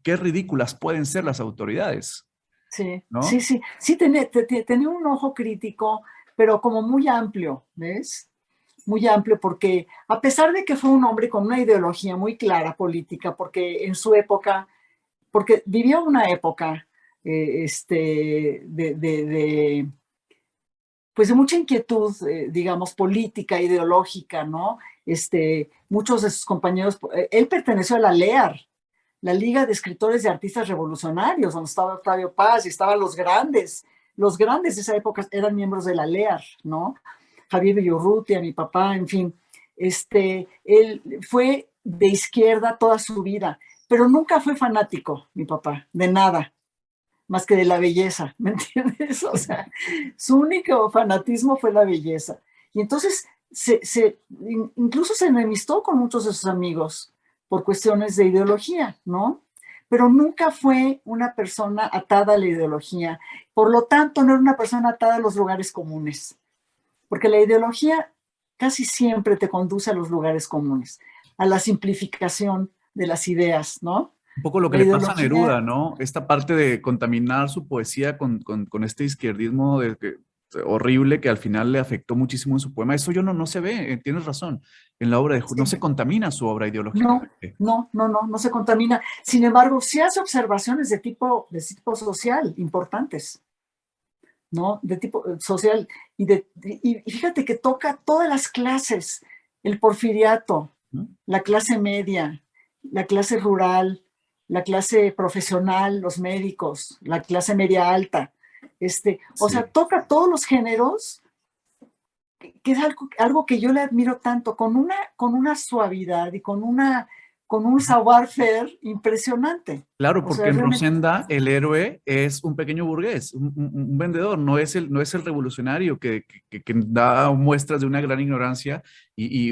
qué ridículas pueden ser las autoridades, Sí, ¿no? sí, tenía un ojo crítico, pero como muy amplio, ¿ves? Muy amplio, porque a pesar de que fue un hombre con una ideología muy clara política, porque en su época, porque vivió una época pues de mucha inquietud, digamos, política, ideológica, ¿no? Muchos de sus compañeros, él perteneció a la LEAR, la Liga de Escritores y Artistas Revolucionarios, donde estaba Octavio Paz y estaban los grandes de esa época eran miembros de la LEAR, ¿no? Javier Villurrutia, mi papá, en fin. Él fue de izquierda toda su vida, pero nunca fue fanático, mi papá, de nada más que de la belleza, ¿me entiendes? O sea, su único fanatismo fue la belleza. Y entonces incluso se enemistó con muchos de sus amigos por cuestiones de ideología, ¿no? Pero nunca fue una persona atada a la ideología. Por lo tanto, no era una persona atada a los lugares comunes, porque la ideología casi siempre te conduce a los lugares comunes, a la simplificación de las ideas, ¿no? Un poco lo que La le pasa a ideología, Neruda, ¿no? Esta parte de contaminar su poesía con este izquierdismo de que horrible que al final le afectó muchísimo en su poema. Eso yo no se ve, tienes razón, en la obra de no Sí. se contamina su obra No, ideológicamente. no se contamina. Sin embargo, sí hace observaciones de tipo social importantes, ¿no? De tipo social. Y fíjate que toca todas las clases, el porfiriato, ¿No? la clase media, la clase rural, la clase profesional, los médicos, la clase media alta. O sea, Sí. toca todos los géneros, que es algo que yo le admiro tanto, con una suavidad y con un savoir-faire impresionante. Claro, O porque sea, en realmente, Rosenda el héroe es un pequeño burgués, un vendedor, no es el revolucionario que da muestras de una gran ignorancia y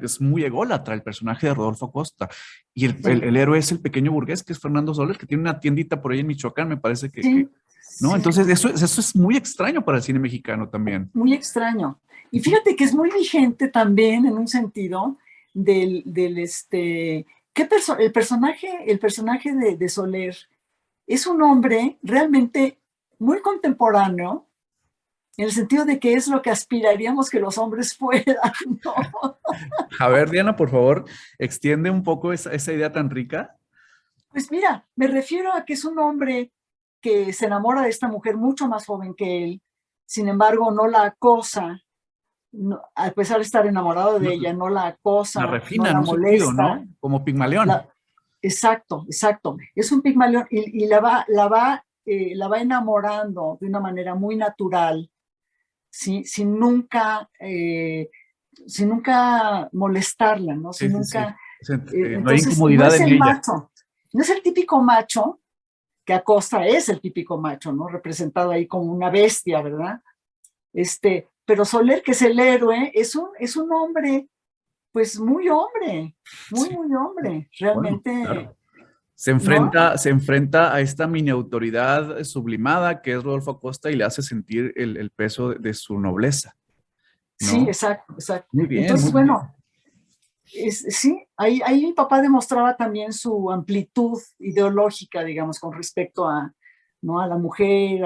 es muy ególatra el personaje de Rodolfo Costa. Y sí, el héroe es el pequeño burgués, que es Fernando Soler, que tiene una tiendita por ahí en Michoacán, me parece sí, ¿no? sí, Entonces eso es muy extraño para el cine mexicano también. muy extraño. Y Ujú. fíjate que es muy vigente también en un sentido el personaje de Soler es un hombre realmente muy contemporáneo, en el sentido de que es lo que aspiraríamos que los hombres fueran, ¿no? A ver, Diana, por favor, extiende un poco esa idea tan rica. Pues mira, me refiero a que es un hombre que se enamora de esta mujer mucho más joven que él, sin embargo no la acosa, a pesar de estar enamorado de ella, no la La acosa, no refina en la un sentido, molesta. ¿no? Como Pigmalión. Exacto, exacto. Es un Pigmalión y la va enamorando de una manera muy natural, ¿sí? Sin nunca molestarla, ¿no? Sí, Sin sí, sí. nunca. No hay Entonces, no incomodidad es en el ella. macho, no es el típico macho, que Acosta es el típico macho, ¿no? Representado ahí como una bestia, ¿verdad? Pero Soler, que es el héroe, es un hombre, pues Sí, muy hombre, bueno, realmente, claro. Se ¿no? enfrenta, se enfrenta a esta mini autoridad sublimada que es Rodolfo Acosta y le hace sentir el peso de su nobleza, Sí, ¿no? exacto, exacto. Muy bien, Entonces, muy bien. bueno, sí, ahí mi papá demostraba también su amplitud ideológica, digamos, con respecto a, ¿no? A la mujer,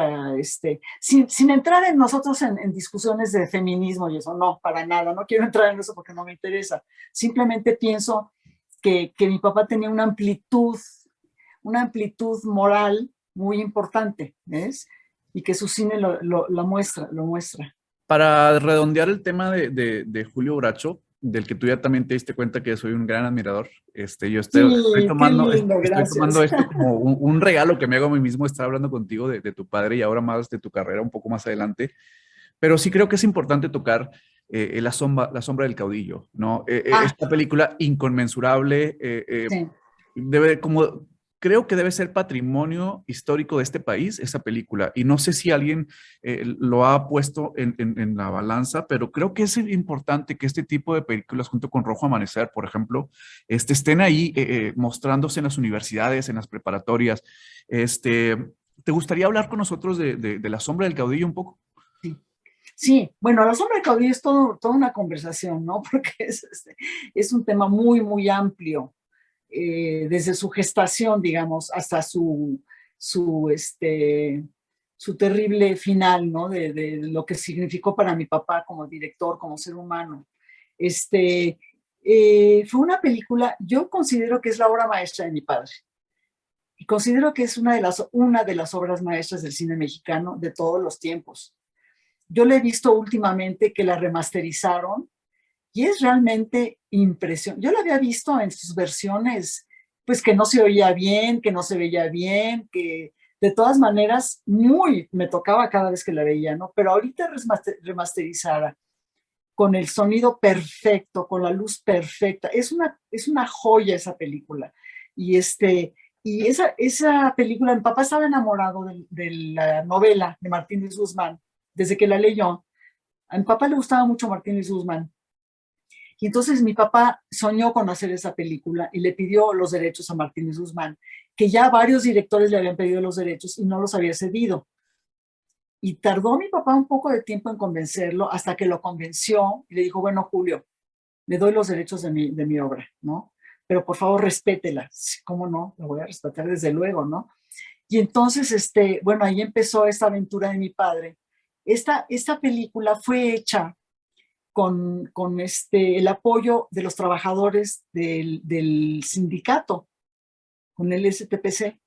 sin entrar en nosotros en discusiones de feminismo y eso, no, para nada, no quiero entrar en eso porque no me interesa. Simplemente pienso que mi papá tenía una amplitud moral muy importante, ¿ves? Y que su cine lo muestra. Para redondear el tema de Julio Bracho, del que tú ya también te diste cuenta que soy un gran admirador, yo estoy Sí, qué tomando, lindo, estoy gracias. tomando esto como un regalo que me hago a mí mismo, estar hablando contigo de tu padre y ahora más de tu carrera un poco más adelante. Pero sí creo que es importante tocar la sombra del caudillo, ¿no? Ah, Esta película inconmensurable, sí. creo que debe ser patrimonio histórico de este país, esa película. Y no sé si alguien lo ha puesto en la balanza, pero creo que es importante que este tipo de películas, junto con Rojo Amanecer, por ejemplo, estén ahí mostrándose en las universidades, en las preparatorias. ¿Te gustaría hablar con nosotros de La sombra del caudillo un poco? Sí. Sí, bueno, la sombra de caudillo es toda una conversación, ¿no? Porque es un tema muy, muy amplio, desde su gestación, digamos, hasta su, este, su terrible final, ¿no? De lo que significó para mi papá como director, como ser humano. Fue una película, yo considero que es la obra maestra de mi padre. Y considero que es una de las obras maestras del cine mexicano de todos los tiempos. Yo le he visto últimamente que la remasterizaron y es realmente impresionante. Yo la había visto en sus versiones, pues que no se oía bien, que no se veía bien, que de todas maneras me tocaba cada vez que la veía, ¿no? Pero ahorita remasterizada, con el sonido perfecto, con la luz perfecta, es una joya esa película. Y esa película, mi papá estaba enamorado de la novela de Martín Luis Guzmán desde que la leyó. A mi papá le gustaba mucho Martín Luis Guzmán. Y entonces mi papá soñó con hacer esa película y le pidió los derechos a Martín Luis Guzmán, que ya varios directores le habían pedido los derechos y no los había cedido. Y tardó mi papá un poco de tiempo en convencerlo, hasta que lo convenció y le dijo, bueno, Julio, le doy los derechos de mi obra, ¿no? Pero por favor, respétela. Sí, ¿cómo no? Lo voy a respetar desde luego, ¿no? Y entonces, bueno, ahí empezó esta aventura de mi padre, Esta película fue hecha con el apoyo de los trabajadores del sindicato, con el STPC,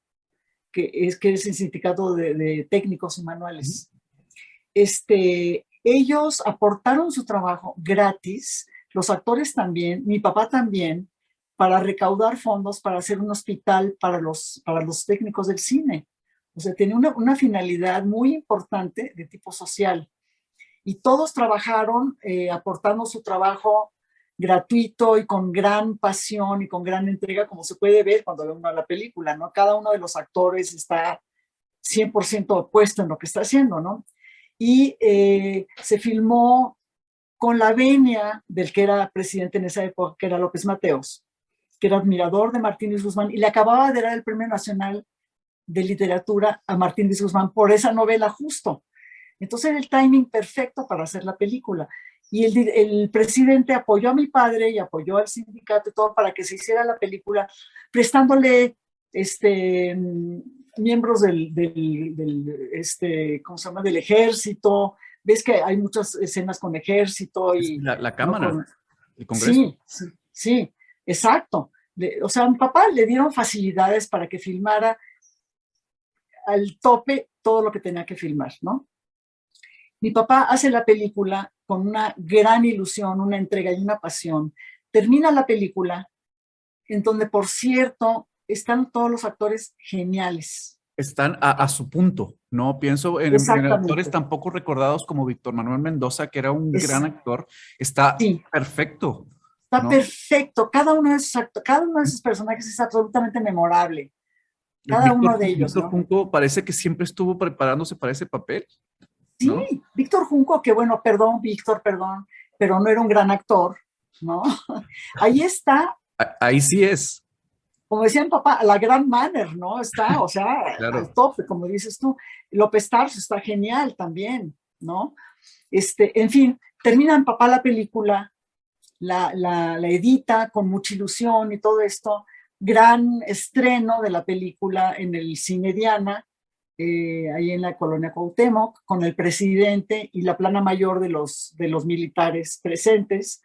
que es el sindicato de técnicos y manuales. Ellos aportaron su trabajo gratis, los actores también, mi papá también, para recaudar fondos para hacer un hospital para los técnicos del cine. O sea, tenía una finalidad muy importante de tipo social. Y todos trabajaron aportando su trabajo gratuito y con gran pasión y con gran entrega, como se puede ver cuando ve uno la película, ¿no? Cada uno de los actores está 100% puesto en lo que está haciendo, ¿no? Y se filmó con la venia del que era presidente en esa época, que era López Mateos, que era admirador de Martínez Guzmán, y le acababa de dar el Premio Nacional de Literatura a Martínez Guzmán por esa novela justo. Entonces era el timing perfecto para hacer la película. Y el presidente apoyó a mi padre y apoyó al sindicato y todo para que se hiciera la película, prestándole miembros ¿cómo se llama? Del ejército. Ves que hay muchas escenas con ejército y La ¿no? Cámara, el Congreso. Sí, sí, sí, exacto. O sea, a mi papá le dieron facilidades para que filmara al tope todo lo que tenía que filmar, ¿no? Mi papá hace la película con una gran ilusión, una entrega y una pasión. Termina la película, en donde, por cierto, están todos los actores geniales. Están a su punto, ¿no? Pienso en actores tan poco recordados como Víctor Manuel Mendoza, que era un gran actor. Está perfecto. Está ¿no? perfecto. Cada uno de esos personajes es absolutamente memorable. Cada uno de ellos. Víctor Junco parece que siempre estuvo preparándose para ese papel. ¿no? Sí, Víctor Junco, que bueno, perdón, pero no era un gran actor, ¿no? Ahí está. Ahí sí es. Como decía mi papá, la gran manner, ¿no? Está, o sea, claro. al tope, como dices tú. López Tarso está genial también, ¿no? En fin, termina mi papá la película, la edita con mucha ilusión y todo esto. Gran estreno de la película en el Cine Diana, ahí en la colonia Cuauhtémoc, con el presidente y la plana mayor de los militares presentes.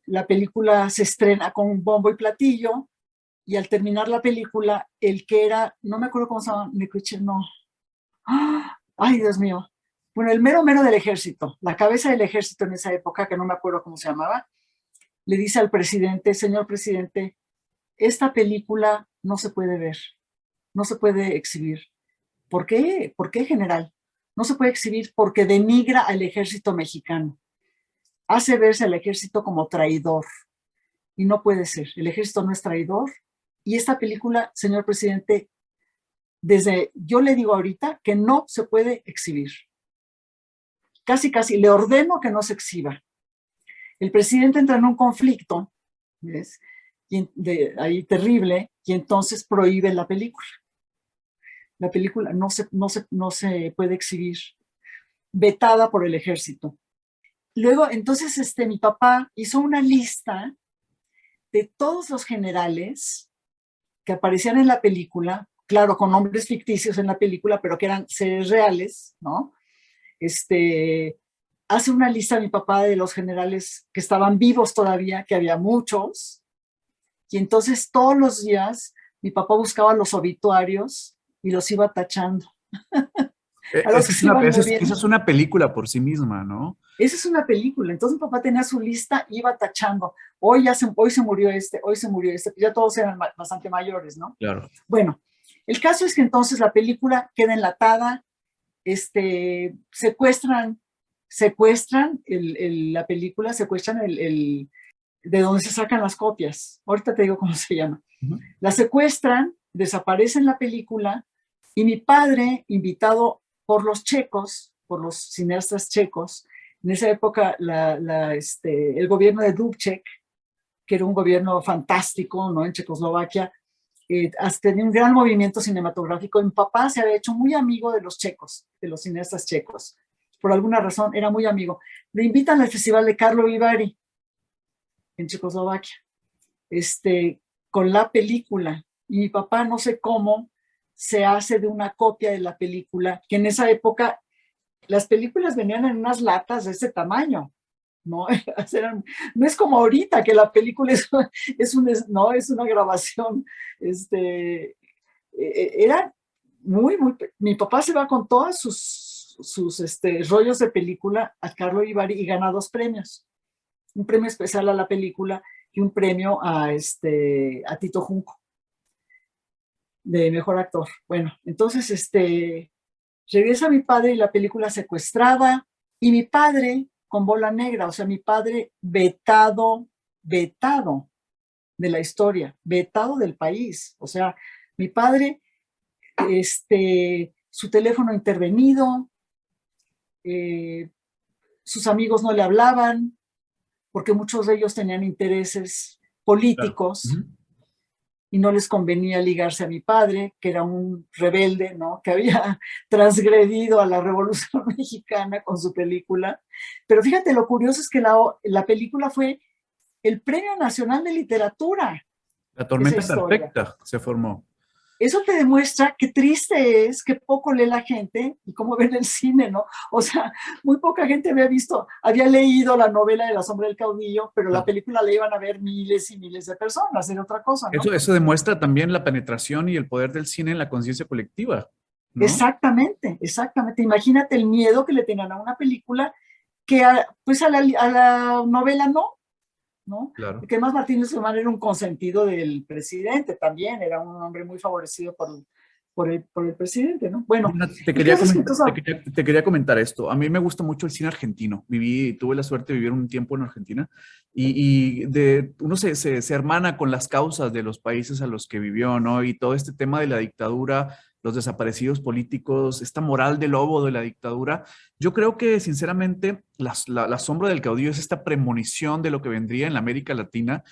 La película se estrena con bombo y platillo, y al terminar la película, el que era, no me acuerdo cómo se llama, no. Ay, Dios mío. Bueno, el mero del ejército, la cabeza del ejército en esa época, que no me acuerdo cómo se llamaba, le dice al presidente: señor presidente, esta película no se puede ver, no se puede exhibir. ¿Por qué? ¿Por qué, general? No se puede exhibir porque denigra al ejército mexicano. Hace verse al ejército como traidor. Y no puede ser. El ejército no es traidor. Y esta película, señor presidente, yo le digo ahorita que no se puede exhibir. Casi le ordeno que no se exhiba. El presidente entra en un conflicto, ¿ves? Ahí terrible, y entonces prohíbe la película. La película no se puede exhibir, vetada por el ejército. Luego, entonces, mi papá hizo una lista de todos los generales que aparecían en la película, claro, con nombres ficticios en la película, pero que eran seres reales, ¿no? Hace una lista mi papá de los generales que estaban vivos todavía, que había muchos, y entonces todos los días mi papá buscaba los obituarios y los iba tachando. Esa es una película por sí misma, ¿no? Esa es una película. Entonces mi papá tenía su lista, iba tachando. Hoy se murió hoy se murió este. Ya todos eran bastante mayores, ¿no? Claro. Bueno, el caso es que entonces la película queda enlatada, secuestran la película, secuestran de donde se sacan las copias. Ahorita te digo cómo se llama. Uh-huh. La secuestran, desaparecen la película, y mi padre, invitado por los checos, por los cineastas checos, en esa época el gobierno de Dubček, que era un gobierno fantástico, ¿no? En Checoslovaquia, tenía un gran movimiento cinematográfico. Mi papá se había hecho muy amigo de los checos, de los cineastas checos. Por alguna razón era muy amigo. Le invitan al Festival de Karlovy Vary en Checoslovaquia, con la película. Y mi papá, no sé cómo, se hace de una copia de la película, que en esa época las películas venían en unas latas de ese tamaño, ¿no? No es como ahorita que la película no, es una grabación, era mi papá se va con todos sus rollos de película a Carlo Vivari y gana 2 premios, un premio especial a la película y un premio a Tito Junco de mejor actor. Bueno, entonces regresa mi padre y la película secuestrada, y mi padre con bola negra, o sea, mi padre vetado de la historia, vetado del país. O sea, mi padre, su teléfono intervenido, sus amigos no le hablaban, porque muchos de ellos tenían intereses políticos. Claro. Y no les convenía ligarse a mi padre, que era un rebelde, ¿no? Que había transgredido a la Revolución Mexicana con su película. Pero fíjate, lo curioso es que la película fue el Premio Nacional de Literatura. La tormenta perfecta se formó. Eso te demuestra qué triste es, qué poco lee la gente y cómo ven el cine, ¿no? O sea, muy poca gente había leído la novela de La sombra del caudillo, pero la película la iban a ver miles y miles de personas, era otra cosa, ¿no? Eso demuestra también la penetración y el poder del cine en la conciencia colectiva, ¿no? Exactamente. Imagínate el miedo que le tenían a una película que pues a la novela ¿no? Claro. Porque además Martínez Guzmán era un consentido del presidente también, era un hombre muy favorecido por el presidente, ¿no? Bueno, te quería comentar esto. A mí me gusta mucho el cine argentino. Tuve la suerte de vivir un tiempo en Argentina y uno se hermana con las causas de los países a los que vivió, ¿no? Y todo este tema de la dictadura, los desaparecidos políticos, esta moral de lobo de la dictadura. Yo creo que, sinceramente, la sombra del caudillo es esta premonición de lo que vendría en la América Latina,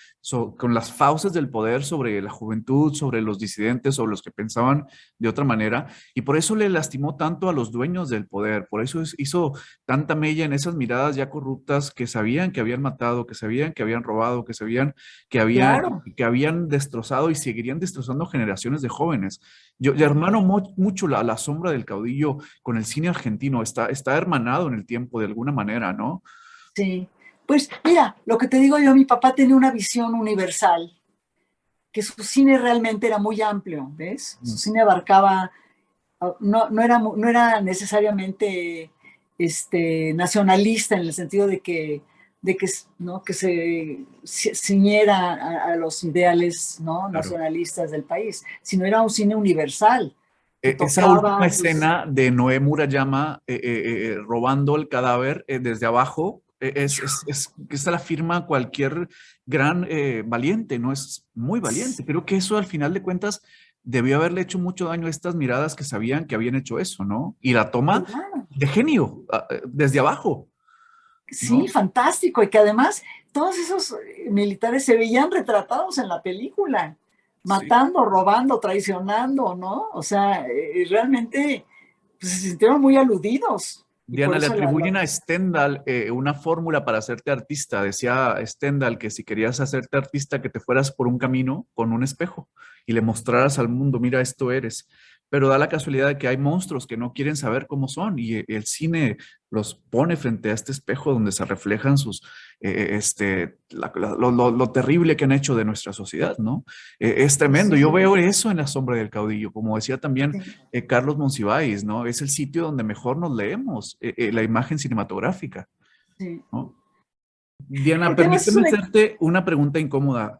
con las fauces del poder sobre la juventud, sobre los disidentes, sobre los que pensaban de otra manera, y por eso le lastimó tanto a los dueños del poder, por eso hizo tanta mella en esas miradas ya corruptas que sabían que habían matado, que sabían que habían robado, que sabían Claro. que habían destrozado y seguirían destrozando generaciones de jóvenes. Yo hermano mucho la sombra del caudillo con el cine argentino, está hermanado en el tiempo de alguna manera, ¿no? Sí, pues mira, lo que te digo yo, mi papá tenía una visión universal, que su cine realmente era muy amplio, ¿ves? Su cine abarcaba, no era necesariamente nacionalista en el sentido de que ¿no? Que se ciñera a los ideales, ¿no? Claro. nacionalistas del país, sino era un cine universal. Esa última escena de Noé Murayama robando el cadáver desde abajo, esa la firma cualquier gran valiente, ¿no? Es muy valiente. Creo que eso al final de cuentas debió haberle hecho mucho daño a estas miradas que sabían que habían hecho eso, ¿no? Y la toma de genio, desde abajo. Sí, ¿no? fantástico. Y que además todos esos militares se veían retratados en la película, matando, sí, robando, traicionando, ¿no? O sea, realmente pues, se sintieron muy aludidos. Diana, le atribuyen a Stendhal una fórmula para hacerte artista. Decía Stendhal que si querías hacerte artista, que te fueras por un camino con un espejo y le mostraras al mundo, mira, esto eres. Pero da la casualidad de que hay monstruos que no quieren saber cómo son y el cine los pone frente a este espejo donde se reflejan lo terrible que han hecho de nuestra sociedad, ¿no? Es tremendo. Sí. Yo veo eso en La sombra del caudillo, como decía también Carlos Monsiváis, ¿no? Es el sitio donde mejor nos leemos la imagen cinematográfica, sí, ¿no? Diana, permíteme hacerte una pregunta incómoda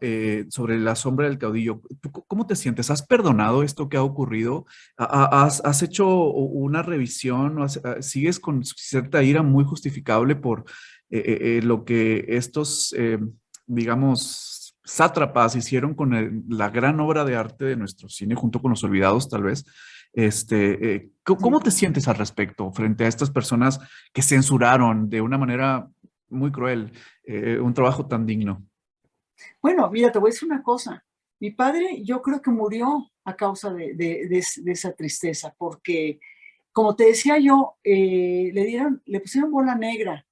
sobre La sombra del caudillo. ¿Tú cómo te sientes? ¿Has perdonado esto que ha ocurrido? ¿Has hecho una revisión? ¿Sigues con cierta ira muy justificable por lo que estos, digamos, sátrapas hicieron con la gran obra de arte de nuestro cine, junto con Los Olvidados, tal vez? ¿Cómo te sientes al respecto frente a estas personas que censuraron de una manera muy cruel un trabajo tan digno? Bueno, mira, te voy a decir una cosa. Mi padre, yo creo que murió a causa de esa tristeza, porque, como te decía yo, le pusieron bola negra.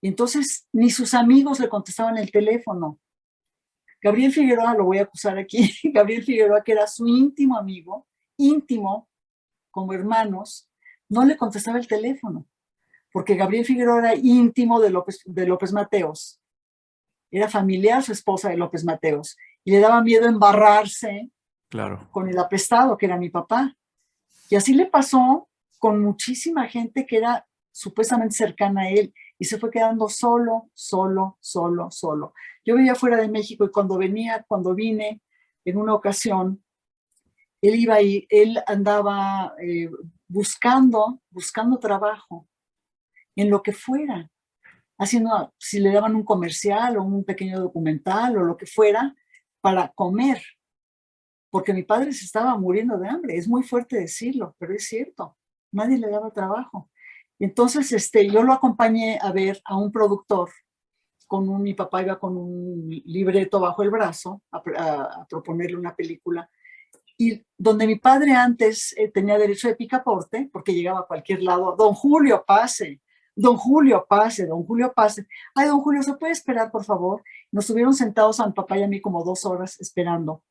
Y entonces ni sus amigos le contestaban el teléfono. Gabriel Figueroa, lo voy a acusar aquí, Gabriel Figueroa, que era su íntimo amigo, íntimo, como hermanos, no le contestaba el teléfono, porque Gabriel Figueroa era íntimo de López Mateos, era familiar su esposa de López Mateos, y le daba miedo embarrarse Claro. con el apestado, que era mi papá. Y así le pasó con muchísima gente que era supuestamente cercana a él, y se fue quedando solo, solo, solo, solo. Yo vivía fuera de México, y cuando vine en una ocasión, él andaba buscando trabajo en lo que fuera, haciendo, si le daban un comercial o un pequeño documental o lo que fuera, para comer, porque mi padre se estaba muriendo de hambre. Es muy fuerte decirlo, pero es cierto, nadie le daba trabajo. Entonces, yo lo acompañé a ver a un productor, mi papá iba con un libreto bajo el brazo a proponerle una película, y donde mi padre antes tenía derecho de picaporte, porque llegaba a cualquier lado: don Julio, pase, don Julio, pase, don Julio, pase. Ay, don Julio, ¿se puede esperar, por favor? Nos estuvieron sentados a mi papá y a mí como 2 horas esperando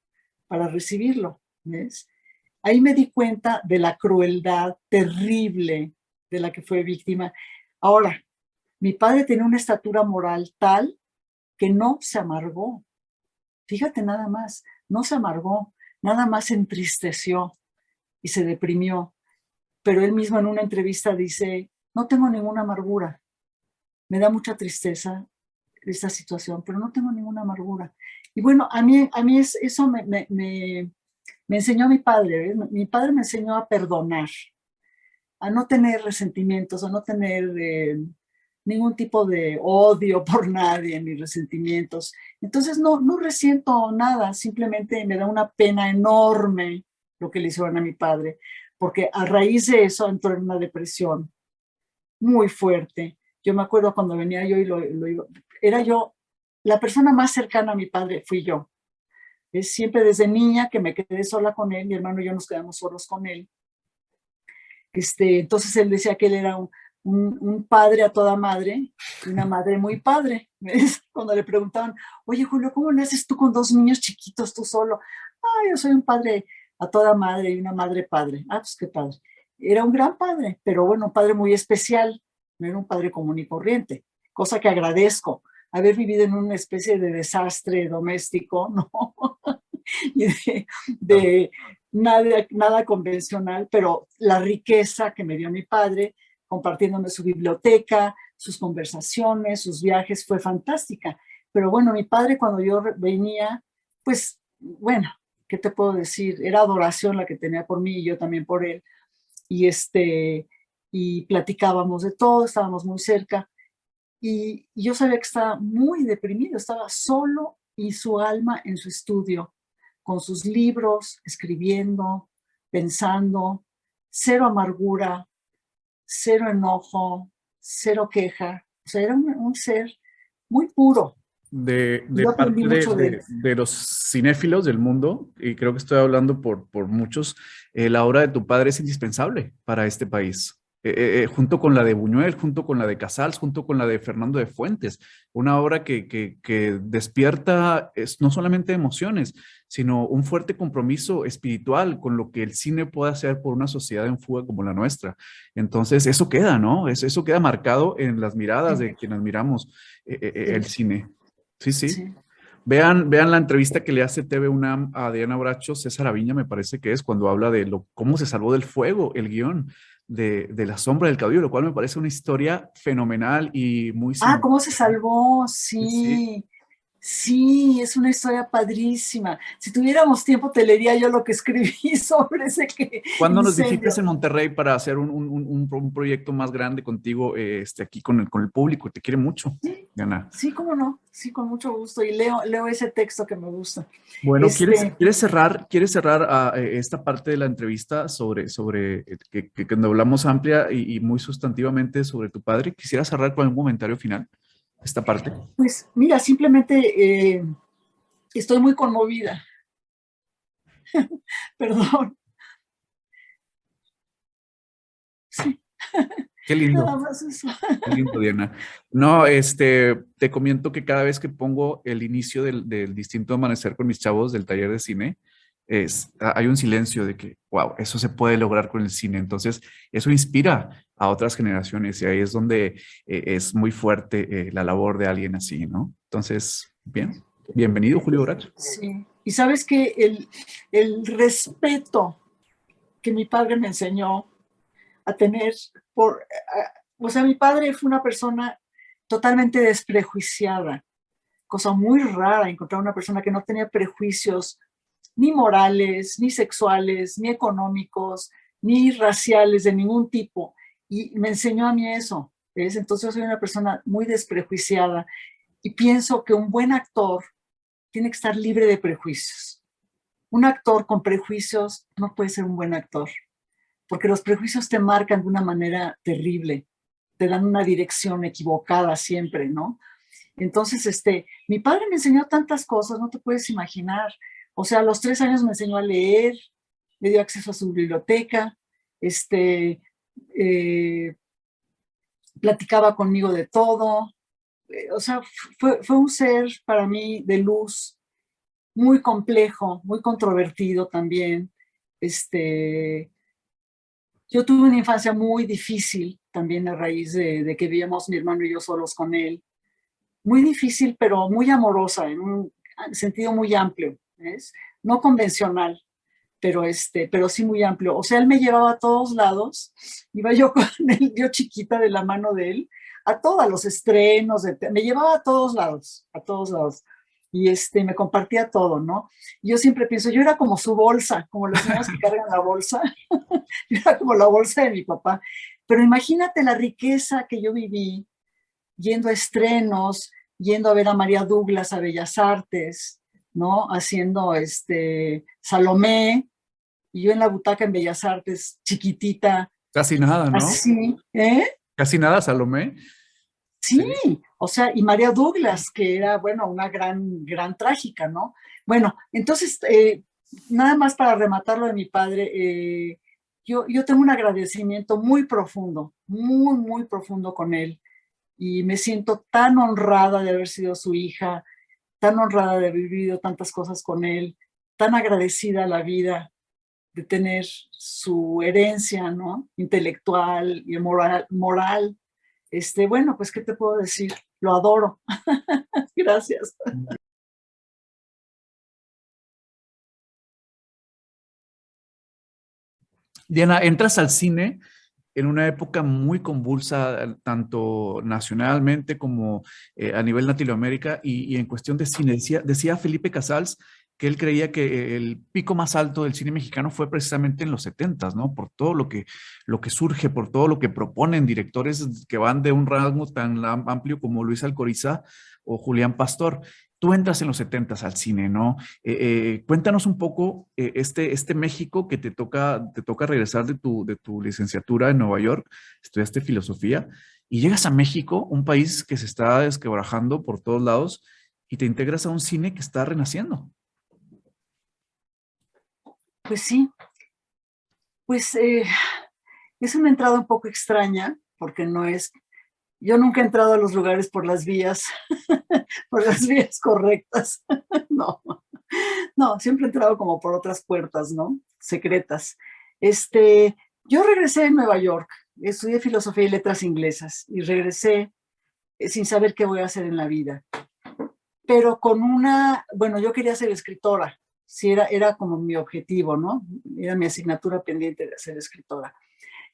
para recibirlo, ¿ves? Ahí me di cuenta de la crueldad terrible de la que fue víctima. Ahora, mi padre tenía una estatura moral tal que no se amargó. Fíjate nada más, no se amargó, nada más se entristeció y se deprimió. Pero él mismo en una entrevista dice: no tengo ninguna amargura, me da mucha tristeza esta situación, pero no tengo ninguna amargura. Y bueno, a mí eso me enseñó mi padre, ¿eh? Mi padre me enseñó a perdonar, a no tener resentimientos, a no tener ningún tipo de odio por nadie, ni resentimientos. Entonces no resiento nada, simplemente me da una pena enorme lo que le hicieron a mi padre, porque a raíz de eso entró en una depresión muy fuerte. Yo me acuerdo cuando venía yo y era yo, la persona más cercana a mi padre fui yo. Es siempre desde niña que me quedé sola con él, mi hermano y yo nos quedamos solos con él. Entonces él decía que él era un padre a toda madre y una madre muy padre. ¿Ves? Cuando le preguntaban: oye, Julio, ¿cómo le haces tú con 2 niños chiquitos tú solo? Ah, yo soy un padre a toda madre y una madre padre. Ah, pues qué padre. Era un gran padre, pero bueno, un padre muy especial, no era un padre común y corriente, cosa que agradezco. Haber vivido en una especie de desastre doméstico, ¿no? Y de nada convencional, pero la riqueza que me dio mi padre, compartiéndome su biblioteca, sus conversaciones, sus viajes, fue fantástica. Pero bueno, mi padre, cuando yo venía, pues bueno, ¿qué te puedo decir? Era adoración la que tenía por mí y yo también por él. Y y platicábamos de todo, estábamos muy cerca. Y yo sabía que estaba muy deprimido, estaba solo y su alma en su estudio, con sus libros, escribiendo, pensando, cero amargura, cero enojo, cero queja. O sea, era un ser muy puro. De Yo aprendí parte mucho de él. de los cinéfilos del mundo, y creo que estoy hablando por muchos, la obra de tu padre es indispensable para este país. Junto con la de Buñuel, junto con la de Casals, junto con la de Fernando de Fuentes, una obra que despierta no solamente emociones, sino un fuerte compromiso espiritual con lo que el cine puede hacer por una sociedad en fuga como la nuestra. Entonces, eso queda, ¿no? Eso queda marcado en las miradas de quienes admiramos el Sí, cine. Sí, sí. sí. Vean la entrevista que le hace TV UNAM a Diana Bracho, César Aviña, me parece que es, cuando habla de cómo se salvó del fuego el guión de La sombra del caudillo, lo cual me parece una historia fenomenal y muy Ah, ¿cómo simbólica, se ¿no? salvó? Sí, sí. Sí, sí, es una historia padrísima. Si tuviéramos tiempo, te leería yo lo que escribí sobre ese ¿Cuándo nos visitas incendio. en Monterrey para hacer un proyecto más grande contigo, aquí con el público? Te quiere mucho, Sí, Diana. sí, cómo no, sí, con mucho gusto. Y leo ese texto que me gusta. Bueno, Este, quieres cerrar esta parte de la entrevista sobre que cuando hablamos amplia y muy sustantivamente sobre tu padre? Quisiera cerrar con un comentario final, esta parte. pues mira, simplemente estoy muy conmovida. Perdón. Sí, Qué lindo, nada más eso. qué lindo, Diana. No, te comento que cada vez que pongo el inicio del distinto amanecer con mis chavos del taller de cine, hay un silencio de que, wow, eso se puede lograr con el cine. Entonces, eso inspira a otras generaciones y ahí es donde es muy fuerte la labor de alguien así, ¿no? Entonces, bien, bienvenido, Julio Bracho. Sí. Y sabes que el respeto que mi padre me enseñó a tener o sea, mi padre fue una persona totalmente desprejuiciada, cosa muy rara encontrar una persona que no tenía prejuicios ni morales, ni sexuales, ni económicos, ni raciales de ningún tipo. Y me enseñó a mí eso, ¿ves? Entonces soy una persona muy desprejuiciada y pienso que un buen actor tiene que estar libre de prejuicios. Un actor con prejuicios no puede ser un buen actor, porque los prejuicios te marcan de una manera terrible, te dan una dirección equivocada siempre, ¿no? Entonces, mi padre me enseñó tantas cosas, no te puedes imaginar. O sea, a los 3 años me enseñó a leer, me dio acceso a su biblioteca, eh, platicaba conmigo de todo. O sea, fue un ser para mí de luz, muy complejo, muy controvertido también. Yo tuve una infancia muy difícil también a raíz de que vivíamos mi hermano y yo solos con él. Muy difícil, pero muy amorosa, en un sentido muy amplio, ¿ves? No convencional, pero sí muy amplio. O sea, él me llevaba a todos lados, iba yo con él, yo chiquita de la mano de él, a todos los estrenos, me llevaba a todos lados, a todos lados. Y me compartía todo, ¿no? Y yo siempre pienso, yo era como su bolsa, como los niños que cargan la bolsa, yo era como la bolsa de mi papá. Pero imagínate la riqueza que yo viví yendo a estrenos, yendo a ver a María Douglas a Bellas Artes, ¿no? Haciendo Salomé, y yo en la butaca en Bellas Artes, chiquitita, Casi nada, ¿no? así, ¿eh? Casi nada, Salomé. Sí, Sí. o sea, y María Douglas, que era, bueno, una gran trágica, ¿no? Bueno, entonces, nada más para rematar lo de mi padre, yo tengo un agradecimiento muy profundo, muy profundo con él, y me siento tan honrada de haber sido su hija, tan honrada de haber vivido tantas cosas con él, tan agradecida a la vida de tener su herencia, ¿no? Intelectual y moral. Bueno, pues, ¿qué te puedo decir? Lo adoro. Gracias. Diana, entras al cine en una época muy convulsa, tanto nacionalmente como a nivel Latinoamérica, y en cuestión de cine. Decía Felipe Casals que él creía que el pico más alto del cine mexicano fue precisamente en los 70, ¿no? Por todo lo que surge, por todo lo que proponen directores que van de un rango tan amplio como Luis Alcoriza o Julián Pastor. Tú entras en los 70 al cine, ¿no? Cuéntanos un poco este México que te toca regresar de tu licenciatura en Nueva York, estudiaste filosofía y llegas a México, un país que se está desquebrajando por todos lados y te integras a un cine que está renaciendo. Pues sí, pues es una entrada un poco extraña, porque yo nunca he entrado a los lugares por las vías, por las vías correctas. No, no, siempre he entrado como por otras puertas, ¿no? Secretas. Yo regresé a Nueva York, estudié filosofía y letras inglesas y regresé sin saber qué voy a hacer en la vida. Pero bueno, yo quería ser escritora, sí, era como mi objetivo, ¿no? Era mi asignatura pendiente de ser escritora.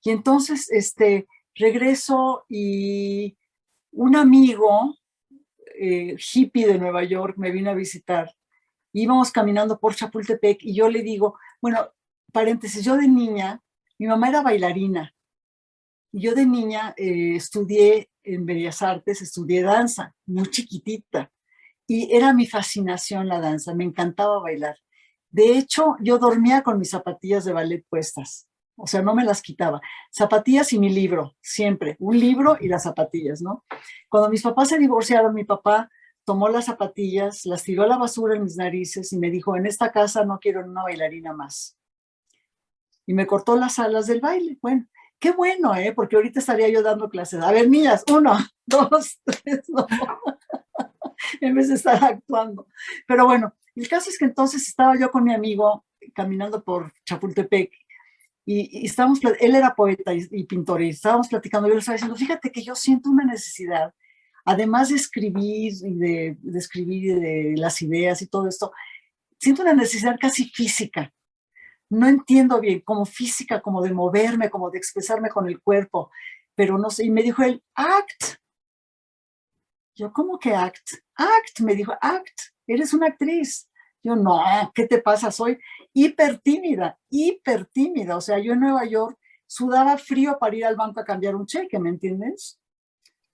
Y entonces, regreso y un amigo hippie de Nueva York me vino a visitar. Íbamos caminando por Chapultepec y yo le digo, bueno, paréntesis, yo de niña, mi mamá era bailarina. Y yo de niña estudié en Bellas Artes, estudié danza, muy chiquitita. Y era mi fascinación la danza, me encantaba bailar. De hecho, yo dormía con mis zapatillas de ballet puestas, o sea, no me las quitaba. Zapatillas y mi libro, siempre, un libro y las zapatillas, ¿no? Cuando mis papás se divorciaron, mi papá tomó las zapatillas, las tiró a la basura en mis narices y me dijo, en esta casa no quiero una bailarina más. Y me cortó las alas del baile. Bueno, qué bueno, ¿eh? Porque ahorita estaría yo dando clases. A ver, niñas, 1, 2, 3, no. En vez de estar actuando. Pero bueno, el caso es que entonces estaba yo con mi amigo caminando por Chapultepec y estábamos, él era poeta y pintor y estábamos platicando, yo le estaba diciendo, fíjate que yo siento una necesidad, además de escribir y de escribir de las ideas y todo esto, siento una necesidad casi física. No entiendo bien, como física, como de moverme, como de expresarme con el cuerpo, pero no sé. Y me dijo él, act. Yo, ¿cómo que act? Act, me dijo, act, eres una actriz. Yo, no, ¿qué te pasa? Soy hiper tímida. O sea, yo en Nueva York sudaba frío para ir al banco a cambiar un cheque, ¿me entiendes?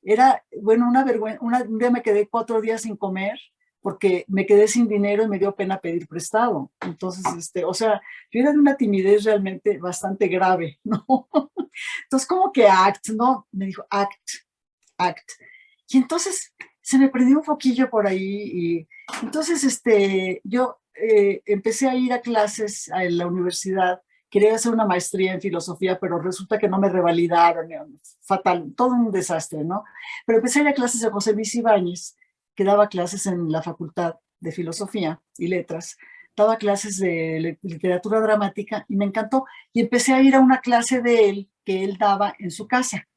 Era, bueno, una vergüenza. Un día me quedé 4 días sin comer porque me quedé sin dinero y me dio pena pedir prestado. Entonces, o sea, yo era de una timidez realmente bastante grave, ¿no? Entonces, ¿cómo que act? No, me dijo act. Y entonces se me prendió un foquillo por ahí y entonces yo empecé a ir a clases en la universidad. Quería hacer una maestría en filosofía, pero resulta que no me revalidaron, fatal, todo un desastre, ¿no? Pero empecé a ir a clases de José Luis Ibáñez, que daba clases en la Facultad de Filosofía y Letras, daba clases de literatura dramática y me encantó. Y empecé a ir a una clase de él que él daba en su casa.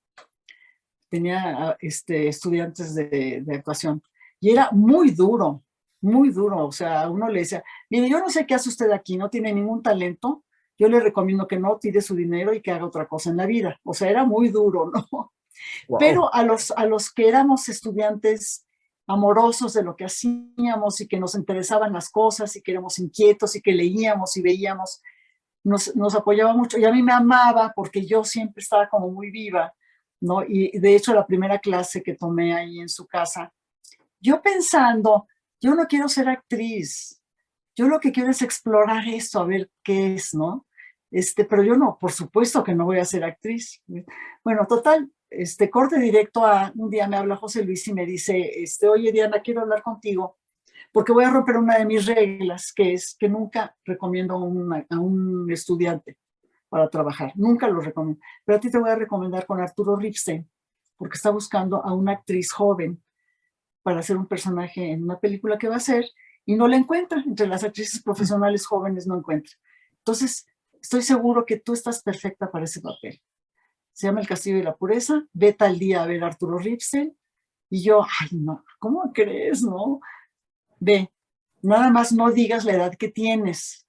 Tenía estudiantes de actuación y era muy duro, o sea, uno le decía, mire, yo no sé qué hace usted aquí, no tiene ningún talento, yo le recomiendo que no tire su dinero y que haga otra cosa en la vida. O sea, era muy duro, ¿no? Wow. Pero a los que éramos estudiantes amorosos de lo que hacíamos y que nos interesaban las cosas y que éramos inquietos y que leíamos y veíamos, nos apoyaba mucho y a mí me amaba porque yo siempre estaba como muy viva, ¿no? Y de hecho la primera clase que tomé ahí en su casa, yo pensando, yo no quiero ser actriz, yo lo que quiero es explorar esto, a ver qué es, ¿no? Pero yo no, por supuesto que no voy a ser actriz. Bueno, total, corte directo a, un día me habla José Luis y me dice, oye Diana, quiero hablar contigo porque voy a romper una de mis reglas, que es que nunca recomiendo a un estudiante para trabajar, nunca lo recomiendo. Pero a ti te voy a recomendar con Arturo Ripstein, porque está buscando a una actriz joven para hacer un personaje en una película que va a hacer y no la encuentra, entre las actrices profesionales jóvenes no encuentra. Entonces, estoy seguro que tú estás perfecta para ese papel. Se llama El Castillo de la Pureza, ve tal día a ver a Arturo Ripstein, y yo, ay no, ¿cómo crees, no? Ve, nada más no digas la edad que tienes,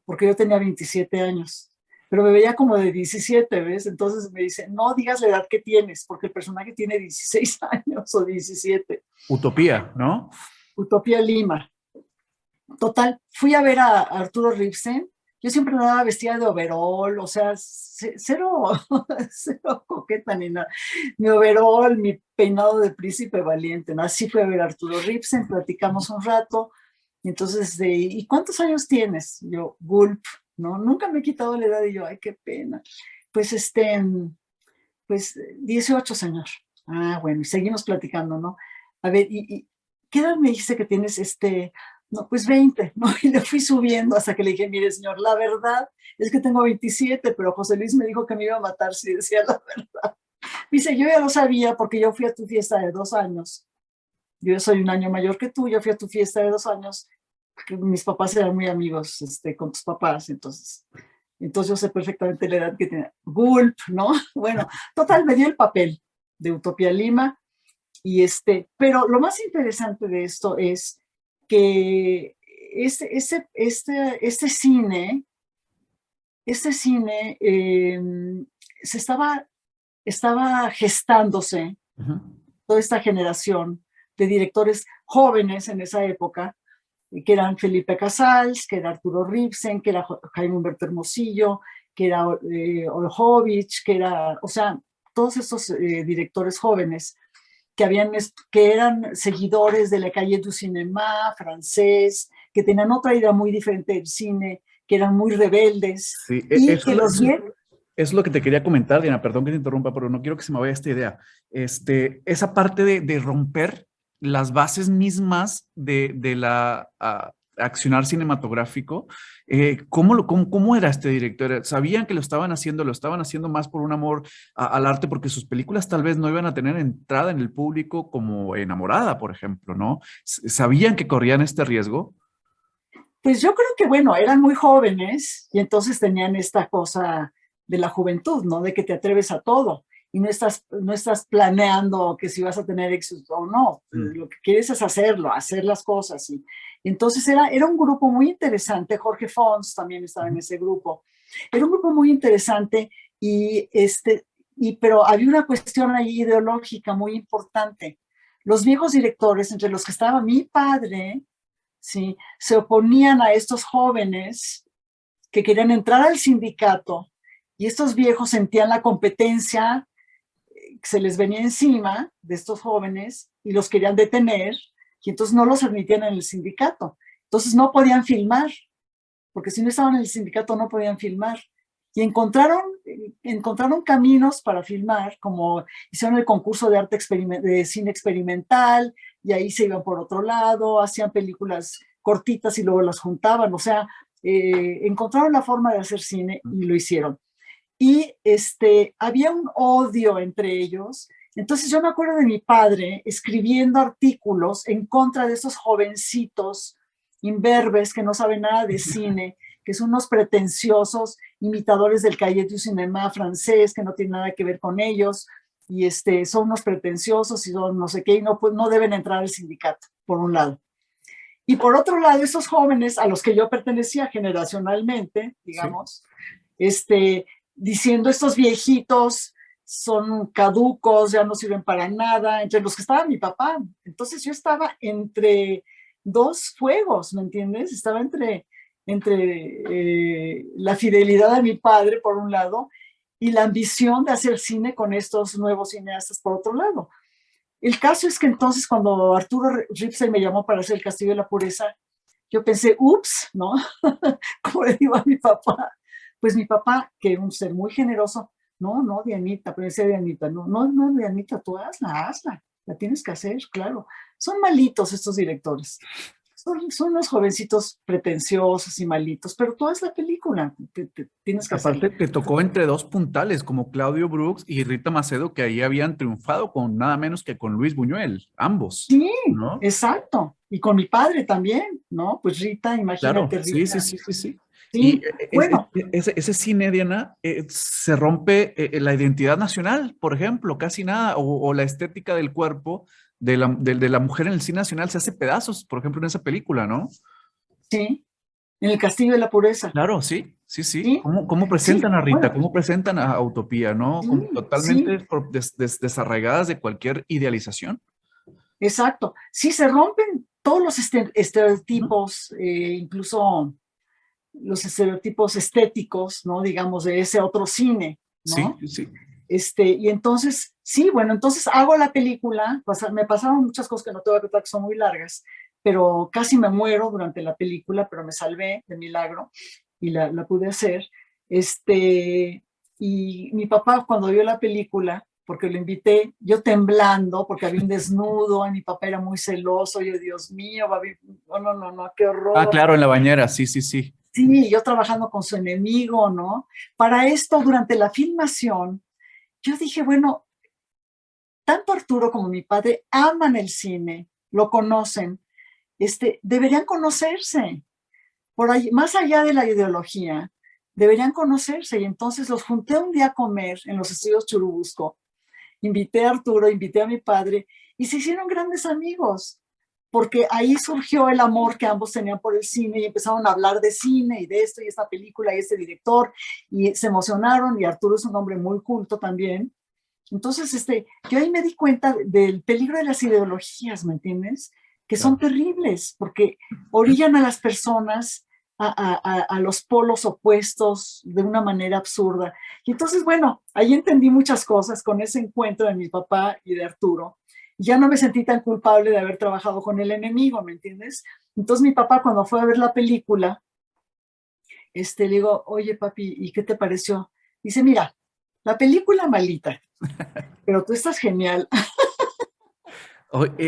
porque yo tenía 27 años, pero me veía como de 17, ¿ves? Entonces me dice, no digas la edad que tienes, porque el personaje tiene 16 años o 17. Utopía, ¿no? Utopía Lima. Total, fui a ver a Arturo Ripstein. Yo siempre andaba vestida de overol, o sea, cero coqueta ni nada. Mi overol, mi peinado de príncipe valiente, ¿no? Así fui a ver a Arturo Ripstein, platicamos un rato. Y entonces, ¿y cuántos años tienes? Yo, gulp, ¿no? Nunca me he quitado la edad y yo, ay, qué pena. Pues, pues 18, señor. Ah, bueno, y seguimos platicando, ¿no? A ver, ¿y qué edad me dice que tienes No, pues 20, ¿no? Y le fui subiendo hasta que le dije, mire, señor, la verdad es que tengo 27, pero José Luis me dijo que me iba a matar si decía la verdad. Dice, yo ya lo sabía porque yo fui a tu fiesta de 2 años. Yo soy un año mayor que tú, yo fui a tu fiesta de 2 años, que mis papás eran muy amigos con tus papás, entonces yo sé perfectamente la edad que tenía. Gulp, ¿no? Bueno, total, me dio el papel de Utopía Lima, y pero lo más interesante de esto es que este cine se estaba gestándose, toda esta generación de directores jóvenes en esa época, que eran Felipe Casals, que era Arturo Ripstein, que era Jaime Humberto Hermosillo, que era Olhovich, que era, o sea, todos estos directores jóvenes que eran seguidores de la calle du cinéma francés, que tenían otra idea muy diferente del cine, que eran muy rebeldes. Sí, y que los vieron. Es lo que te quería comentar, Diana, perdón que te interrumpa, pero no quiero que se me vaya esta idea. Esa parte de romper las bases mismas de la accionar cinematográfico, ¿cómo era este director? ¿Sabían que lo estaban haciendo más por un amor al arte, porque sus películas tal vez no iban a tener entrada en el público como Enamorada, por ejemplo, ¿no? ¿Sabían que corrían este riesgo? Pues yo creo que, bueno, eran muy jóvenes y entonces tenían esta cosa de la juventud, ¿no? De que te atreves a todo y no estás planeando que si vas a tener éxito o no. Mm. Lo que quieres es hacerlo, hacer las cosas. Y entonces era un grupo muy interesante. Jorge Fons también estaba en ese grupo. Era un grupo muy interesante pero había una cuestión ahí ideológica muy importante. Los viejos directores, entre los que estaba mi padre, ¿sí?, se oponían a estos jóvenes que querían entrar al sindicato y estos viejos sentían la competencia que se les venía encima de estos jóvenes y los querían detener y entonces no los admitían en el sindicato. Entonces no podían filmar, porque si no estaban en el sindicato no podían filmar. Y encontraron caminos para filmar, como hicieron el concurso de de cine experimental, y ahí se iban por otro lado, hacían películas cortitas y luego las juntaban. O sea, encontraron la forma de hacer cine y lo hicieron. Y había un odio entre ellos. Entonces yo me acuerdo de mi padre escribiendo artículos en contra de esos jovencitos imberbes que no saben nada de cine, que son unos pretenciosos imitadores del Cahiers du Cinéma francés, que no tienen nada que ver con ellos, y son unos pretenciosos y son no sé qué, y no, pues, no deben entrar al sindicato, por un lado. Y por otro lado, esos jóvenes a los que yo pertenecía generacionalmente, digamos, diciendo estos viejitos son caducos, ya no sirven para nada, entre los que estaba mi papá. Entonces yo estaba entre dos fuegos, ¿me entiendes? Estaba entre la fidelidad a mi padre, por un lado, y la ambición de hacer cine con estos nuevos cineastas, por otro lado. El caso es que entonces cuando Arturo Ripstein me llamó para hacer El Castillo de la Pureza, yo pensé, ups, ¿no? Como le digo a mi papá. Pues mi papá, que era un ser muy generoso, no, Dianita, pero decía Dianita, no, Dianita, tú hazla, la tienes que hacer, claro. Son malitos estos directores. Son unos jovencitos pretenciosos y malitos, pero tú haz la película, tienes que hacerla. Aparte, te tocó entre dos puntales, como Claudio Brooks y Rita Macedo, que ahí habían triunfado con nada menos que con Luis Buñuel, ambos, Sí, ¿no? exacto. Y con mi padre también, ¿no? Pues Rita, Claro, imagínate, sí, sí, Rita. sí, sí, sí. Y Sí, bueno, ese cine, Diana, se rompe la identidad nacional, por ejemplo, casi nada, o la estética del cuerpo de la mujer en el cine nacional se hace pedazos, por ejemplo, en esa película, ¿no? sí, en el Castillo de la Pureza. Claro, sí, sí, sí. Sí, ¿Cómo sí, presentan a Rita? bueno, ¿Cómo presentan a Utopía? ¿No? Como sí, totalmente sí, desarraigadas de cualquier idealización. exacto. Sí, se rompen todos los ¿No? estereotipos, incluso los estereotipos estéticos, ¿no? Digamos, de ese otro cine, Sí, ¿no? sí, sí. Y entonces, sí, bueno, entonces hago la película, me pasaron muchas cosas que no te voy a contar que son muy largas, pero casi me muero durante la película, pero me salvé de milagro y la pude hacer. Y mi papá cuando vio la película, porque lo invité, yo temblando, porque había un desnudo, y mi papá era muy celoso, yo, Dios mío, va a haber, no, qué Ah, horror. claro, en la bañera, sí, sí, sí. Sí, yo trabajando con su enemigo, ¿no? Para esto, durante la filmación, yo dije, bueno, tanto Arturo como mi padre aman el cine, lo conocen, deberían conocerse, por ahí, más allá de la ideología, deberían conocerse. Y entonces los junté un día a comer en los estudios Churubusco, invité a Arturo, invité a mi padre, y se hicieron grandes amigos, porque ahí surgió el amor que ambos tenían por el cine y empezaron a hablar de cine y de esto y esta película y este director, y se emocionaron, y Arturo es un hombre muy culto también. Entonces, yo ahí me di cuenta del peligro de las ideologías, ¿me entiendes? Que son Claro. terribles, porque orillan a las personas a los polos opuestos de una manera absurda. Y entonces, bueno, ahí entendí muchas cosas con ese encuentro de mi papá y de Arturo. Ya no me sentí tan culpable de haber trabajado con el enemigo, ¿me entiendes? Entonces mi papá cuando fue a ver la película, le digo, oye papi, ¿y qué te pareció? Dice, mira, la película malita, pero tú estás genial.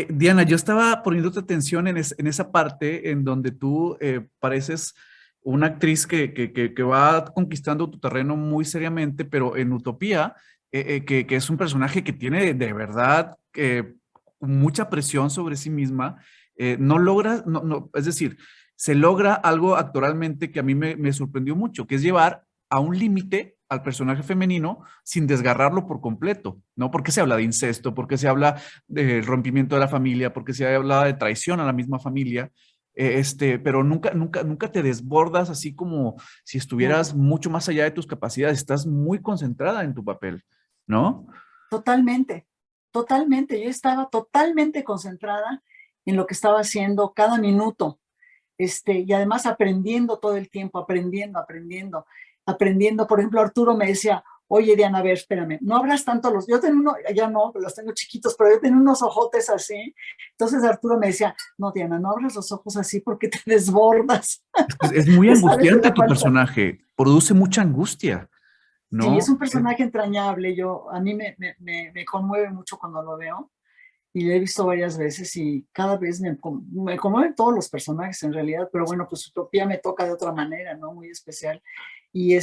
Diana, yo estaba poniéndote atención en esa parte en donde tú pareces una actriz que va conquistando tu terreno muy seriamente, pero en Utopía, que es un personaje que tiene de verdad mucha presión sobre sí misma, no logra, es decir, se logra algo actoralmente que a mí me sorprendió mucho, que es llevar a un límite al personaje femenino sin desgarrarlo por completo, ¿no? Porque se habla de incesto, porque se habla de rompimiento de la familia, porque se habla de traición a la misma familia, pero nunca te desbordas así como si No, estuvieras mucho más allá de tus capacidades, estás muy concentrada en tu papel, ¿no? totalmente, totalmente. Yo estaba totalmente concentrada en lo que estaba haciendo cada minuto. Y además aprendiendo todo el tiempo, aprendiendo. Por ejemplo, Arturo me decía, oye, Diana, a ver, espérame, no abras tanto yo tengo ya no, los tengo chiquitos, pero yo tengo unos ojotes así. Entonces Arturo me decía, no, Diana, no abras los ojos así porque te desbordas. Es muy Ya sabes, angustiante la tu falta. personaje, produce mucha angustia, Sí, es ¿no? un personaje entrañable. A mí me conmueve mucho cuando lo veo y lo he visto varias veces y cada vez me conmueven todos los personajes en realidad, pero bueno, pues Utopía me toca de otra manera, ¿no? Muy especial. Y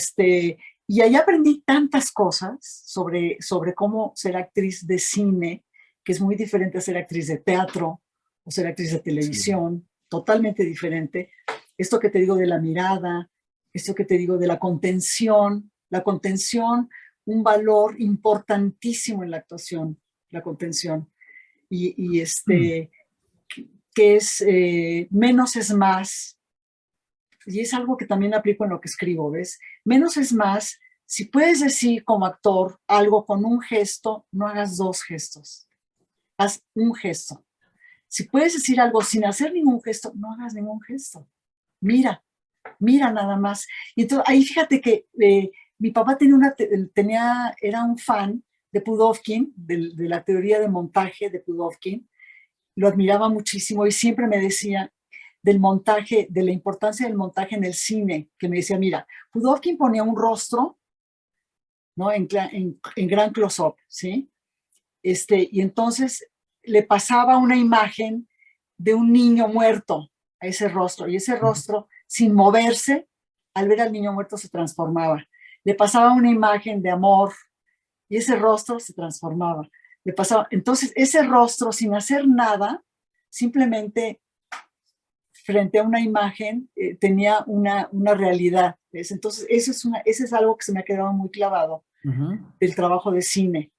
y ahí aprendí tantas cosas sobre cómo ser actriz de cine, que es muy diferente a ser actriz de teatro o ser actriz de Sí. televisión, totalmente diferente. Esto que te digo de la mirada, esto que te digo de la contención, un valor importantísimo en la actuación, la contención y Mm. que es menos es más, y es algo que también aplico en lo que escribo, ¿ves? Menos es más, si puedes decir como actor algo con un gesto, no hagas dos gestos, haz un gesto. Si puedes decir algo sin hacer ningún gesto, no hagas ningún gesto. Mira, mira nada más. Y entonces ahí fíjate que mi papá era un fan de Pudovkin, de la teoría de montaje de Pudovkin, lo admiraba muchísimo y siempre me decía del montaje, de la importancia del montaje en el cine, que me decía, mira, Pudovkin ponía un rostro, ¿no? En gran close-up, ¿sí? Y entonces le pasaba una imagen de un niño muerto a ese rostro, y ese rostro, sin moverse, al ver al niño muerto se transformaba. Le pasaba una imagen de amor, y ese rostro se transformaba. Le pasaba, entonces ese rostro, sin hacer nada, simplemente frente a una imagen, tenía una realidad. ¿Ves? Entonces, eso es algo que se me ha quedado muy clavado Ujú. del trabajo de cine.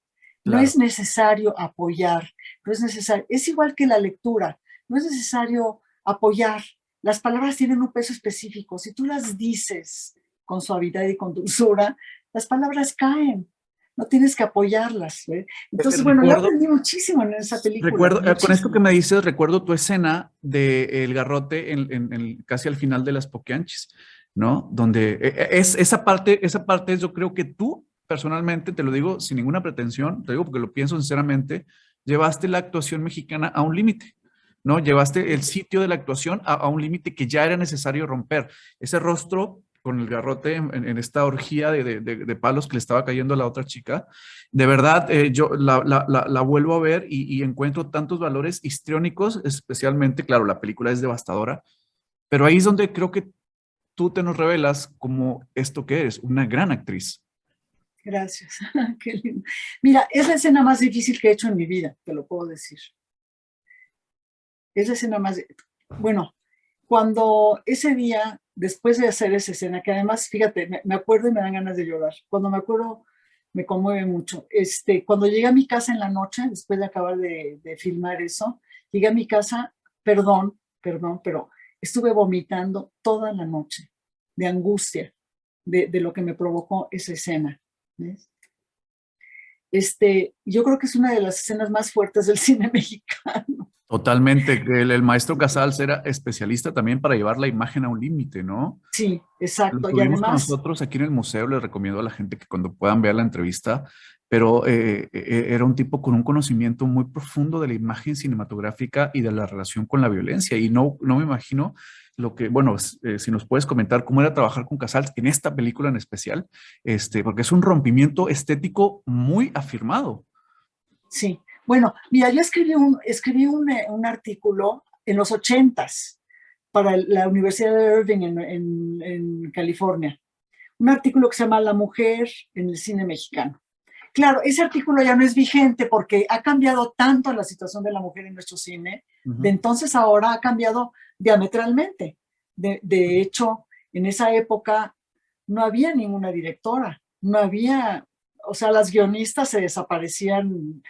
No Claro. es necesario apoyar, no es necesario, es igual que la lectura, no es necesario apoyar. Las palabras tienen un peso específico. Si tú las dices con suavidad y con dulzura, las palabras caen. No tienes que apoyarlas. ¿Eh? Entonces, bueno, yo Recuerdo, aprendí muchísimo en esa película, recuerdo, con esto que muchísimo. me dices, recuerdo tu escena de El Garrote casi al final de Las Poquianchis, ¿no? Donde esa parte es, yo creo que tú, personalmente, te lo digo sin ninguna pretensión, te digo porque lo pienso sinceramente, llevaste la actuación mexicana a un límite, ¿no? Llevaste el sitio de la actuación a un límite que ya era necesario romper. Ese rostro con el garrote en esta orgía de palos que le estaba cayendo a la otra chica, de verdad, yo la vuelvo a ver y encuentro tantos valores histriónicos, especialmente, claro, la película es devastadora, pero ahí es donde creo que tú te nos revelas como esto que eres, una gran actriz. Gracias. Qué lindo. Mira, es la escena más difícil que he hecho en mi vida, te lo puedo decir. Es la escena más... Bueno, cuando ese día, después de hacer esa escena, que además, fíjate, me acuerdo y me dan ganas de llorar. Cuando me acuerdo, me conmueve mucho. Cuando llegué a mi casa en la noche, después de acabar de filmar eso, llegué a mi casa, perdón, pero estuve vomitando toda la noche de angustia de lo que me provocó esa escena. ¿Ves? Yo creo que es una de las escenas más fuertes del cine mexicano. Totalmente, el maestro Casals era especialista también para llevar la imagen a un límite, ¿no? Sí, Lo exacto. Y tuvimos con además, nosotros aquí en el museo, les recomiendo a la gente que cuando puedan ver la entrevista, pero era un tipo con un conocimiento muy profundo de la imagen cinematográfica y de la relación con la violencia. Y no me imagino lo que, bueno, si nos puedes comentar cómo era trabajar con Casals en esta película en especial, porque es un rompimiento estético muy afirmado. sí. Bueno, mira, yo escribí un artículo en los 80s para la Universidad de Irving en California. Un artículo que se llama La mujer en el cine mexicano. Claro, ese artículo ya no es vigente porque ha cambiado tanto la situación de la mujer en nuestro cine. De Ujú. entonces a ahora ha cambiado diametralmente. De hecho, en esa época no había ninguna directora, no había, o sea, las guionistas se desaparecían,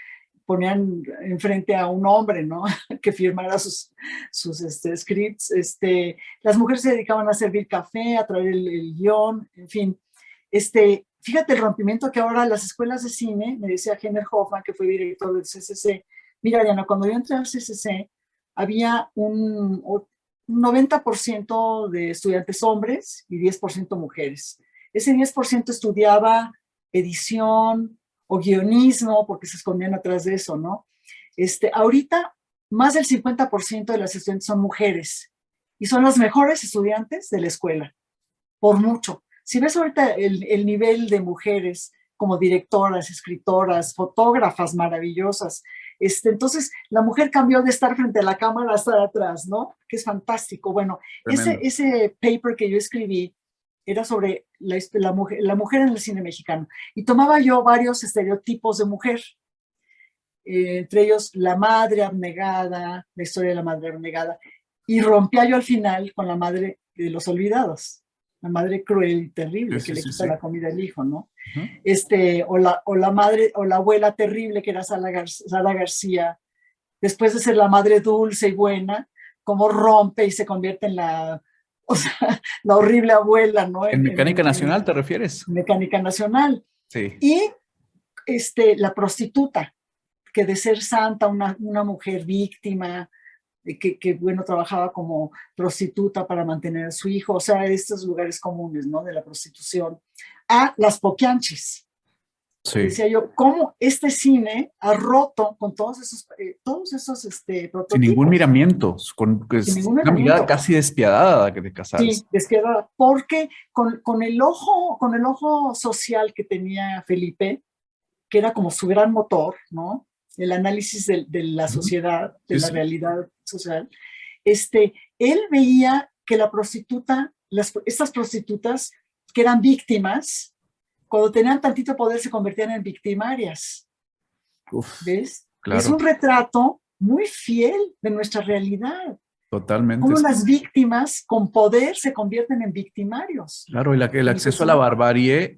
ponían enfrente a un hombre, ¿no? Que firmara sus scripts. Las mujeres se dedicaban a servir café, a traer el guión, en fin. Fíjate el rompimiento que ahora las escuelas de cine, me decía Henner Hoffman, que fue director del CCC. Mira, Diana, cuando yo entré al CCC, había un 90% de estudiantes hombres y 10% mujeres. Ese 10% estudiaba edición o guionismo, porque se escondían atrás de eso, ¿no? Ahorita, más del 50% de las estudiantes son mujeres y son las mejores estudiantes de la escuela, por mucho. Si ves ahorita el nivel de mujeres como directoras, escritoras, fotógrafas maravillosas, entonces la mujer cambió de estar frente a la cámara a estar atrás, ¿no? Que es fantástico. Bueno, ese paper que yo escribí era sobre la mujer en el cine mexicano. Y tomaba yo varios estereotipos de mujer, entre ellos la madre abnegada, la historia de la madre abnegada, y rompía yo al final con la madre de los olvidados, la madre cruel y terrible que le quita la comida al hijo, ¿no? O la madre, o la abuela terrible que era Sara García, después de ser la madre dulce y buena, como rompe y se convierte en la horrible abuela, ¿no? ¿En Mecánica Nacional te refieres? Mecánica Nacional. Sí. Y la prostituta, que de ser santa, una mujer víctima, que bueno, trabajaba como prostituta para mantener a su hijo, o sea, estos lugares comunes, ¿no? De la prostitución, a las poquianchis. Sí. Decía yo, ¿cómo este cine ha roto con todos esos prototipos? Sin ningún miramiento, sin una mirada casi despiadada de Casals. Sí, despiadada, porque con el ojo social que tenía Felipe, que era como su gran motor, ¿no? El análisis de la sociedad, de la realidad social, él veía que la prostituta, estas prostitutas que eran víctimas, cuando tenían tantito poder se convertían en victimarias. Uf, ¿ves? Claro. Es un retrato muy fiel de nuestra realidad. Totalmente. Cómo las víctimas con poder se convierten en victimarios. Claro, el acceso a la barbarie,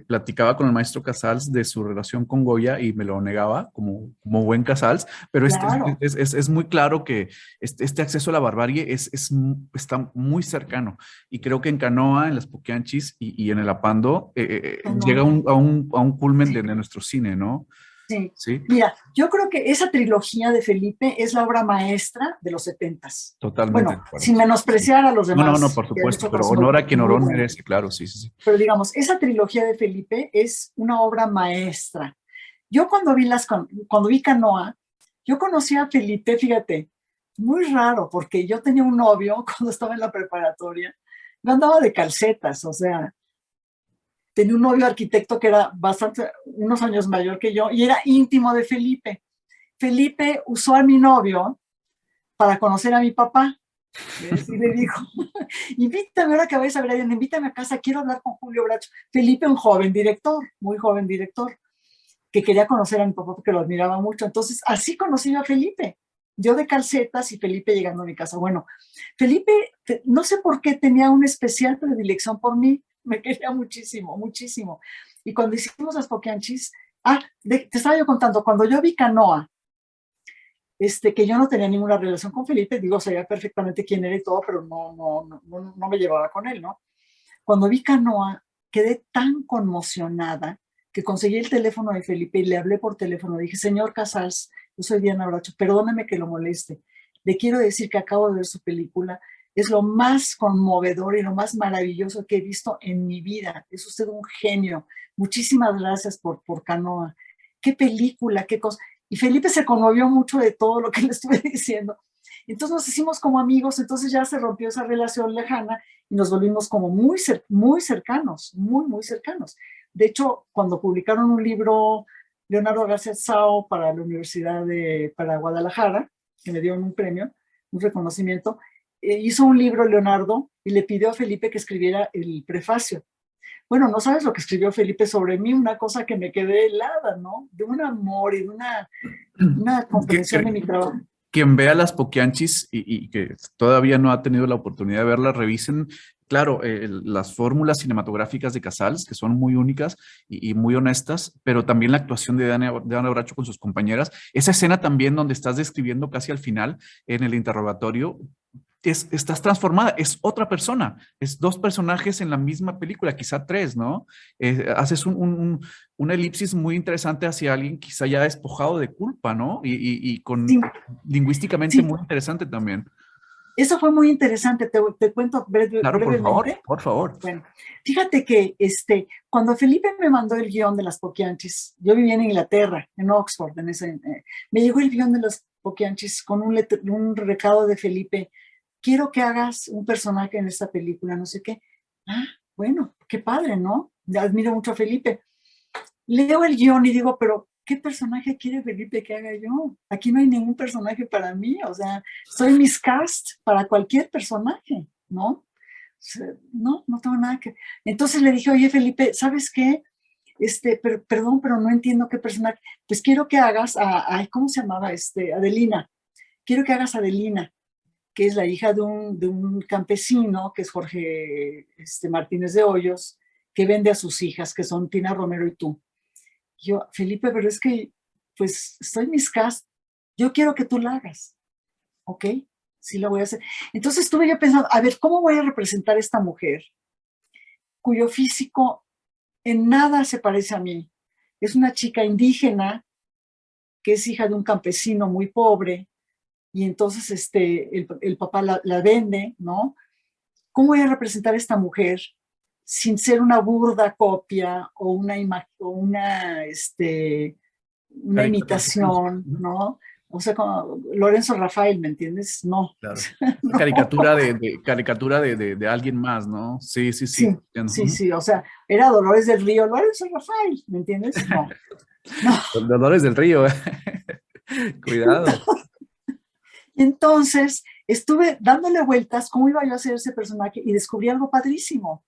platicaba con el maestro Casals de su relación con Goya y me lo negaba como buen Casals, pero claro. Es muy claro que este acceso a la barbarie está muy cercano. Y creo que en Canoa, en las Poquianchis y en el Apando llega a un culmen de nuestro cine, ¿no? Sí. Sí. Mira, yo creo que esa trilogía de Felipe es la obra maestra de los 70s. Totalmente. Bueno, sin menospreciar a los demás. No, por supuesto, pero honor a quien honor merece, claro, sí. Pero digamos, esa trilogía de Felipe es una obra maestra. Yo cuando vi Canoa, yo conocí a Felipe, fíjate, muy raro, porque yo tenía un novio cuando estaba en la preparatoria, yo andaba de calcetas, o sea, tenía un novio arquitecto que era unos años mayor que yo y era íntimo de Felipe. Felipe usó a mi novio para conocer a mi papá. ¿Ves? Y le dijo, invítame, ahora que vais a ver a Diana, invítame a casa, quiero hablar con Julio Bracho. Felipe, un joven director, muy joven director, que quería conocer a mi papá porque lo admiraba mucho. Entonces, así conocí a Felipe. Yo de calcetas y Felipe llegando a mi casa. Bueno, Felipe, no sé por qué tenía una especial predilección por mí. Me quería muchísimo, muchísimo. Y cuando hicimos las Poquianchis, te estaba yo contando, cuando yo vi Canoa, que yo no tenía ninguna relación con Felipe, digo, sabía perfectamente quién era y todo, pero no me llevaba con él, ¿no? Cuando vi Canoa, quedé tan conmocionada que conseguí el teléfono de Felipe y le hablé por teléfono. Dije, señor Casals, yo soy Diana Bracho, perdóneme que lo moleste. Le quiero decir que acabo de ver su película. Es lo más conmovedor y lo más maravilloso que he visto en mi vida. Es usted un genio. Muchísimas gracias por Canoa. Qué película, qué cosa. Y Felipe se conmovió mucho de todo lo que le estuve diciendo. Entonces nos hicimos como amigos, entonces ya se rompió esa relación lejana y nos volvimos como muy cercanos, muy cercanos. De hecho, cuando publicaron un libro, Leonardo García Sao, para la Universidad para Guadalajara, que me dieron un premio, un reconocimiento, hizo un libro Leonardo y le pidió a Felipe que escribiera el prefacio. Bueno, no sabes lo que escribió Felipe sobre mí, una cosa que me quedé helada, ¿no? De un amor y de una comprensión de mi trabajo. quien vea las Poquianchis y que todavía no ha tenido la oportunidad de verlas, revisen, claro, las fórmulas cinematográficas de Casals, que son muy únicas y muy honestas, pero también la actuación de Ana Bracho con sus compañeras. Esa escena también donde estás describiendo casi al final, en el interrogatorio, estás transformada, es otra persona, es dos personajes en la misma película, quizá tres, ¿no? Haces una elipsis muy interesante hacia alguien quizá ya despojado de culpa, ¿no? Y con Sí, lingüísticamente sí, muy interesante también. eso fue muy interesante, te cuento Claro, por favor, brevemente. por favor. Bueno, fíjate que cuando Felipe me mandó el guión de las Poquianchis, yo vivía en Inglaterra, en Oxford, me llegó el guión de las Poquianchis con un recado de Felipe: quiero que hagas un personaje en esta película, no sé qué. Ah, bueno, qué padre, ¿no? Admiro mucho a Felipe. Leo el guión y digo, pero ¿qué personaje quiere Felipe que haga yo? Aquí no hay ningún personaje para mí, o sea, soy miscast para cualquier personaje, ¿no? O sea, no, no tengo nada que... Entonces le dije, oye Felipe, ¿sabes qué? Perdón, pero no entiendo qué personaje. Pues quiero que hagas ¿cómo se llamaba? Adelina. Quiero que hagas a Adelina, que es la hija de un campesino, que es Jorge Martínez de Hoyos, que vende a sus hijas, que son Tina Romero y tú. Yo, Felipe, pero es que, pues, estoy miscast, yo quiero que tú la hagas, ¿ok? Sí la voy a hacer. Entonces estuve yo pensando, a ver, ¿cómo voy a representar a esta mujer cuyo físico en nada se parece a mí? Es una chica indígena que es hija de un campesino muy pobre y entonces el papá la vende, ¿no? ¿Cómo voy a representar a esta mujer sin ser una burda copia o una Caricatura. imitación, ¿no? O sea, como Lorenzo Rafael, ¿me entiendes? No, Claro. no. Caricatura de alguien más, ¿no? Sí, sí, sí. Sí, sí, sí, o sea, era Dolores del Río, Lorenzo Rafael, ¿me entiendes? No, no. Dolores del Río. Cuidado. Entonces, estuve dándole vueltas cómo iba yo a hacer ese personaje y descubrí algo padrísimo.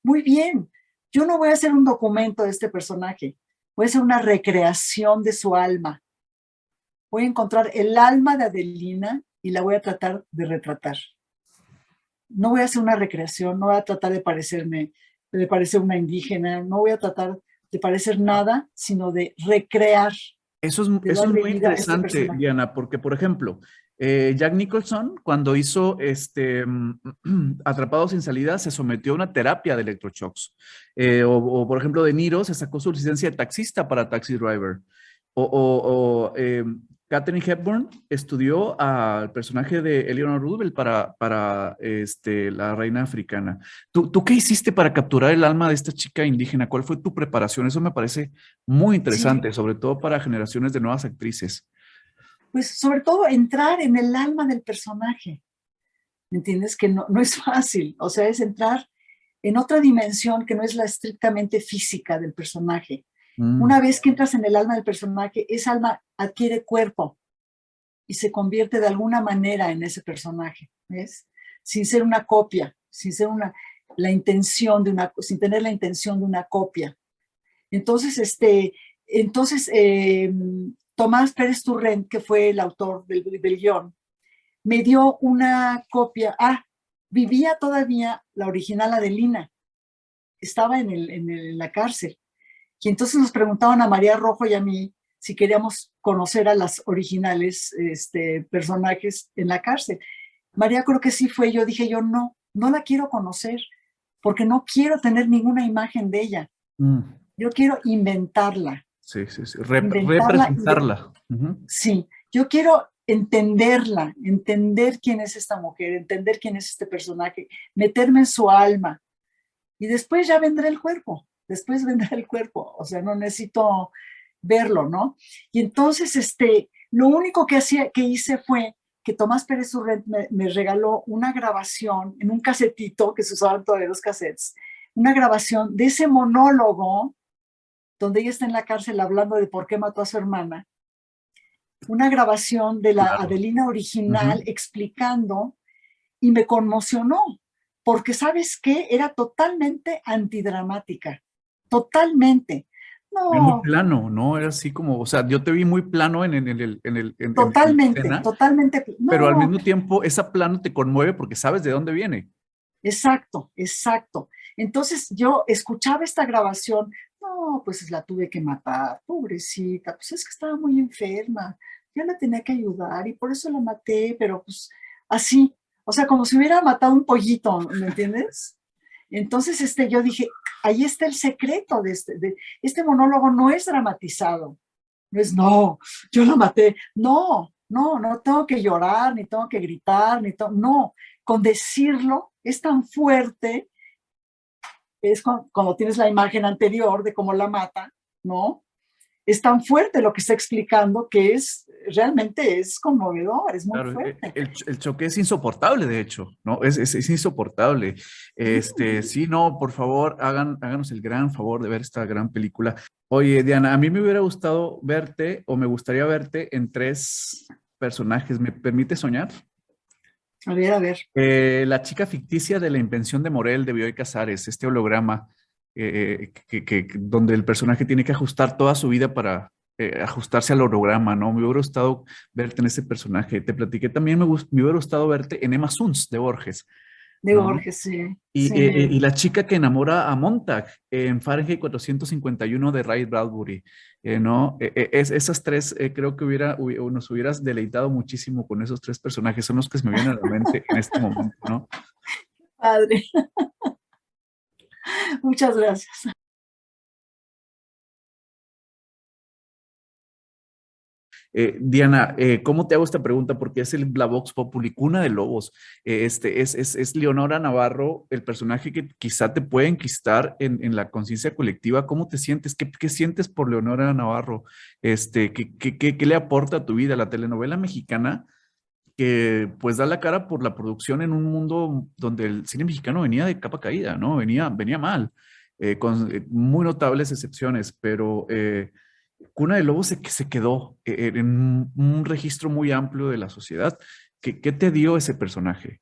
Muy bien, yo no voy a hacer un documento de este personaje, voy a hacer una recreación de su alma. Voy a encontrar el alma de Adelina y la voy a tratar de retratar. No voy a hacer una recreación, no voy a tratar de parecer una indígena, no voy a tratar de parecer nada, sino de recrear, de Eso es darle muy vida a este interesante, personaje. Diana, porque, por ejemplo, Jack Nicholson, cuando hizo Atrapado sin salida, se sometió a una terapia de electroshocks. Por ejemplo, De Niro se sacó su licencia de taxista para Taxi Driver. Katharine Hepburn estudió al personaje de Eleanor Roosevelt para la reina africana. ¿Tú qué hiciste para capturar el alma de esta chica indígena? ¿Cuál fue tu preparación? Eso me parece muy Sí, interesante, sobre todo para generaciones de nuevas actrices. pues sobre todo entrar en el alma del personaje, ¿me entiendes? Que no es fácil, o sea, es entrar en otra dimensión que no es la estrictamente física del personaje. Mm, Una vez que entras en el alma del personaje, esa alma adquiere cuerpo y se convierte de alguna manera en ese personaje, ¿ves? Sin ser una copia, sin tener la intención de una copia. Entonces, entonces Tomás Pérez Turrent, que fue el autor del guión, me dio una copia. Vivía todavía la original Adelina, estaba en la cárcel. Y entonces nos preguntaban a María Rojo y a mí si queríamos conocer a las originales personajes en la cárcel. María creo que sí fue, yo dije yo no, no la quiero conocer porque no quiero tener ninguna imagen de ella. mm. Yo quiero inventarla, Sí, sí, sí. inventarla, Representarla. Ujú. sí, yo quiero entenderla, entender quién es esta mujer, entender quién es este personaje, meterme en su alma y después ya vendrá el cuerpo, después vendrá el cuerpo, o sea, no necesito verlo, ¿no? Y entonces, lo único que hice fue que Tomás Pérez Urrent me regaló una grabación en un casetito, que se usaban todavía los cassettes, una grabación de ese monólogo donde ella está en la cárcel hablando de por qué mató a su hermana, una grabación de la Claro. Adelina original Ujú. explicando y me conmocionó, porque ¿sabes qué? Era totalmente antidramática, totalmente. Era muy No, plano, ¿no? Era así como, o sea, yo te vi muy plano en la totalmente, escena, totalmente, pero al no, mismo tiempo esa plano te conmueve porque sabes de dónde viene. exacto, exacto. Entonces yo escuchaba esta grabación, no, pues la tuve que matar, pobrecita, pues es que estaba muy enferma, yo la tenía que ayudar y por eso la maté, pero pues así, o sea, como si hubiera matado un pollito, ¿me entiendes? Entonces yo dije, ahí está el secreto este monólogo no es dramatizado, no es, no, yo la maté, no, no, no tengo que llorar, ni tengo que gritar, no, con decirlo es tan fuerte, es cuando tienes la imagen anterior de cómo la mata, ¿no? Es tan fuerte lo que está explicando que realmente es conmovedor, es muy Claro, fuerte. el choque es insoportable, de hecho, ¿no? Es insoportable. Sí. Sí, no, por favor, háganos el gran favor de ver esta gran película. Oye, Diana, a mí me hubiera gustado verte o me gustaría verte en tres personajes. ¿Me permite soñar? A ver, a ver. La chica ficticia de la invención de Morel de Bioy Casares, este holograma donde el personaje tiene que ajustar toda su vida para ajustarse al holograma, ¿no? Me hubiera gustado verte en ese personaje. Te platiqué también, me hubiera gustado verte en Emma Suns de Borges, De ¿no? Borges, sí, Y sí. la chica que enamora a Montag en Fahrenheit 451 de Ray Bradbury, ¿no? Esas tres, creo que nos hubieras deleitado muchísimo con esos tres personajes, son los que se me vienen a la mente en este momento, ¿no? Padre, muchas gracias. Diana, ¿cómo te hago esta pregunta? Porque es la Vox Populi, cuna de lobos. Es Leonora Navarro, el personaje que quizá te puede enquistar en la conciencia colectiva. ¿Cómo te sientes? ¿Qué sientes por Leonora Navarro? ¿Qué le aporta a tu vida la telenovela mexicana? Que pues da la cara por la producción en un mundo donde el cine mexicano venía de capa caída, ¿no? Venía mal, con muy notables excepciones, pero Cuna de Lobos se quedó en un registro muy amplio de la sociedad. ¿Qué te dio ese personaje?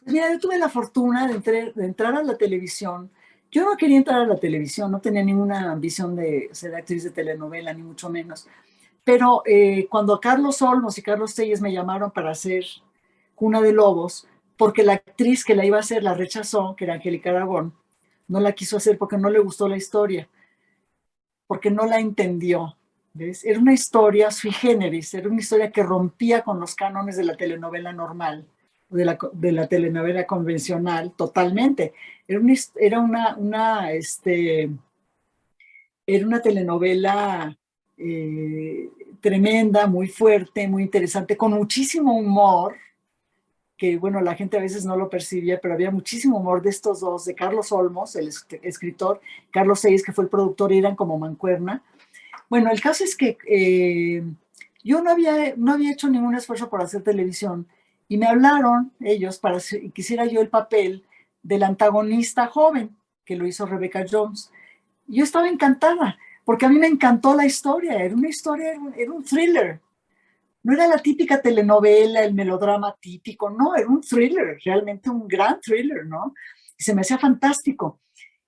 Mira, yo tuve la fortuna de entrar a la televisión. Yo no quería entrar a la televisión, no tenía ninguna ambición de ser actriz de telenovela, ni mucho menos. Pero cuando Carlos Olmos y Carlos Telles me llamaron para hacer Cuna de Lobos, porque la actriz que la iba a hacer la rechazó, que era Angélica Aragón, no la quiso hacer porque no le gustó la historia, porque no la entendió. ¿Ves? Era una historia sui generis, era una historia que rompía con los cánones de la telenovela normal, de la telenovela convencional, totalmente. Era una telenovela eh, tremenda, muy fuerte, muy interesante, con muchísimo humor, que bueno, la gente a veces no lo percibía, pero había muchísimo humor de estos dos, de Carlos Olmos, el escritor, Carlos Seyes, que fue el productor, y eran como mancuerna. Bueno, el caso es que yo no había hecho ningún esfuerzo por hacer televisión y me hablaron ellos para que hiciera yo el papel del antagonista joven, que lo hizo Rebecca Jones. Yo estaba encantada, porque a mí me encantó la historia, era una historia, era un thriller. No era la típica telenovela, el melodrama típico, no, era un thriller, realmente un gran thriller, ¿no? Y se me hacía fantástico.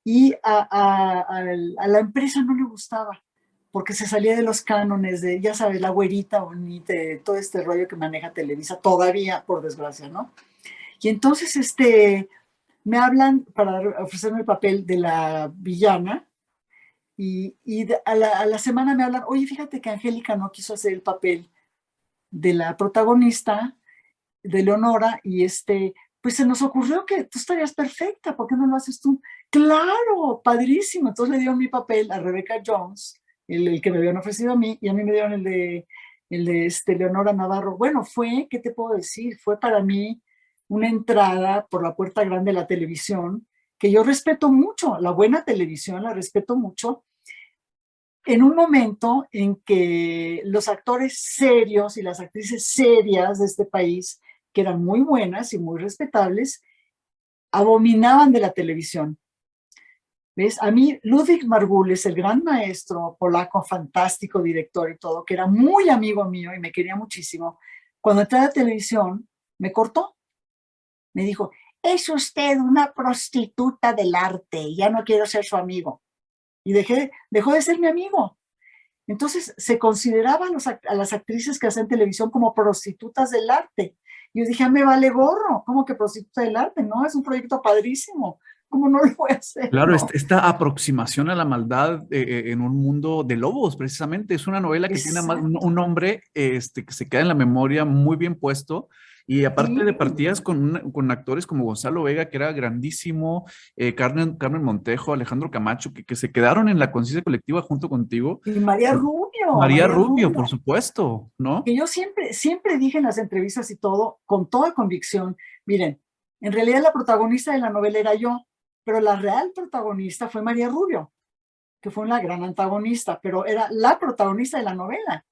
Y a la empresa no le gustaba, porque se salía de los cánones de, ya sabes, la güerita bonita, todo este rollo que maneja Televisa, todavía, por desgracia, ¿no? Y entonces me hablan para ofrecerme el papel de la villana, y a la semana me hablan, oye, fíjate que Angélica no quiso hacer el papel de la protagonista, de Leonora, y pues se nos ocurrió que tú estarías perfecta, ¿por qué no lo haces tú? Claro, padrísimo. Entonces le dieron mi papel a Rebecca Jones, el que me habían ofrecido a mí, y a mí me dieron el de Leonora Navarro. Bueno, ¿qué te puedo decir? Fue para mí una entrada por la puerta grande de la televisión, que yo respeto mucho, la buena televisión la respeto mucho, en un momento en que los actores serios y las actrices serias de este país, que eran muy buenas y muy respetables, abominaban de la televisión. ¿Ves? A mí, Ludwig Margules, el gran maestro polaco, fantástico director y todo, que era muy amigo mío y me quería muchísimo, cuando entré a la televisión, me cortó. Me dijo, es usted una prostituta del arte, ya no quiero ser su amigo. y dejó de ser mi amigo. Entonces se consideraba a las actrices que hacían televisión como prostitutas del arte. Y yo dije, me vale gorro, ¿cómo que prostituta del arte? No, es un proyecto padrísimo. ¿Cómo no lo voy a hacer? Claro, ¿No? esta aproximación a la maldad en un mundo de lobos, precisamente, es una novela que tiene Exacto. un nombre que se queda en la memoria muy bien puesto. Y aparte Sí, de partidas con actores como Gonzalo Vega, que era grandísimo, Carmen Montejo, Alejandro Camacho, que se quedaron en la conciencia colectiva junto contigo. y María María Rubio, por Rubio, supuesto, ¿no? que yo siempre dije en las entrevistas y todo, con toda convicción, miren, en realidad la protagonista de la novela era yo, pero la real protagonista fue María Rubio, que fue una gran antagonista, pero era la protagonista de la novela.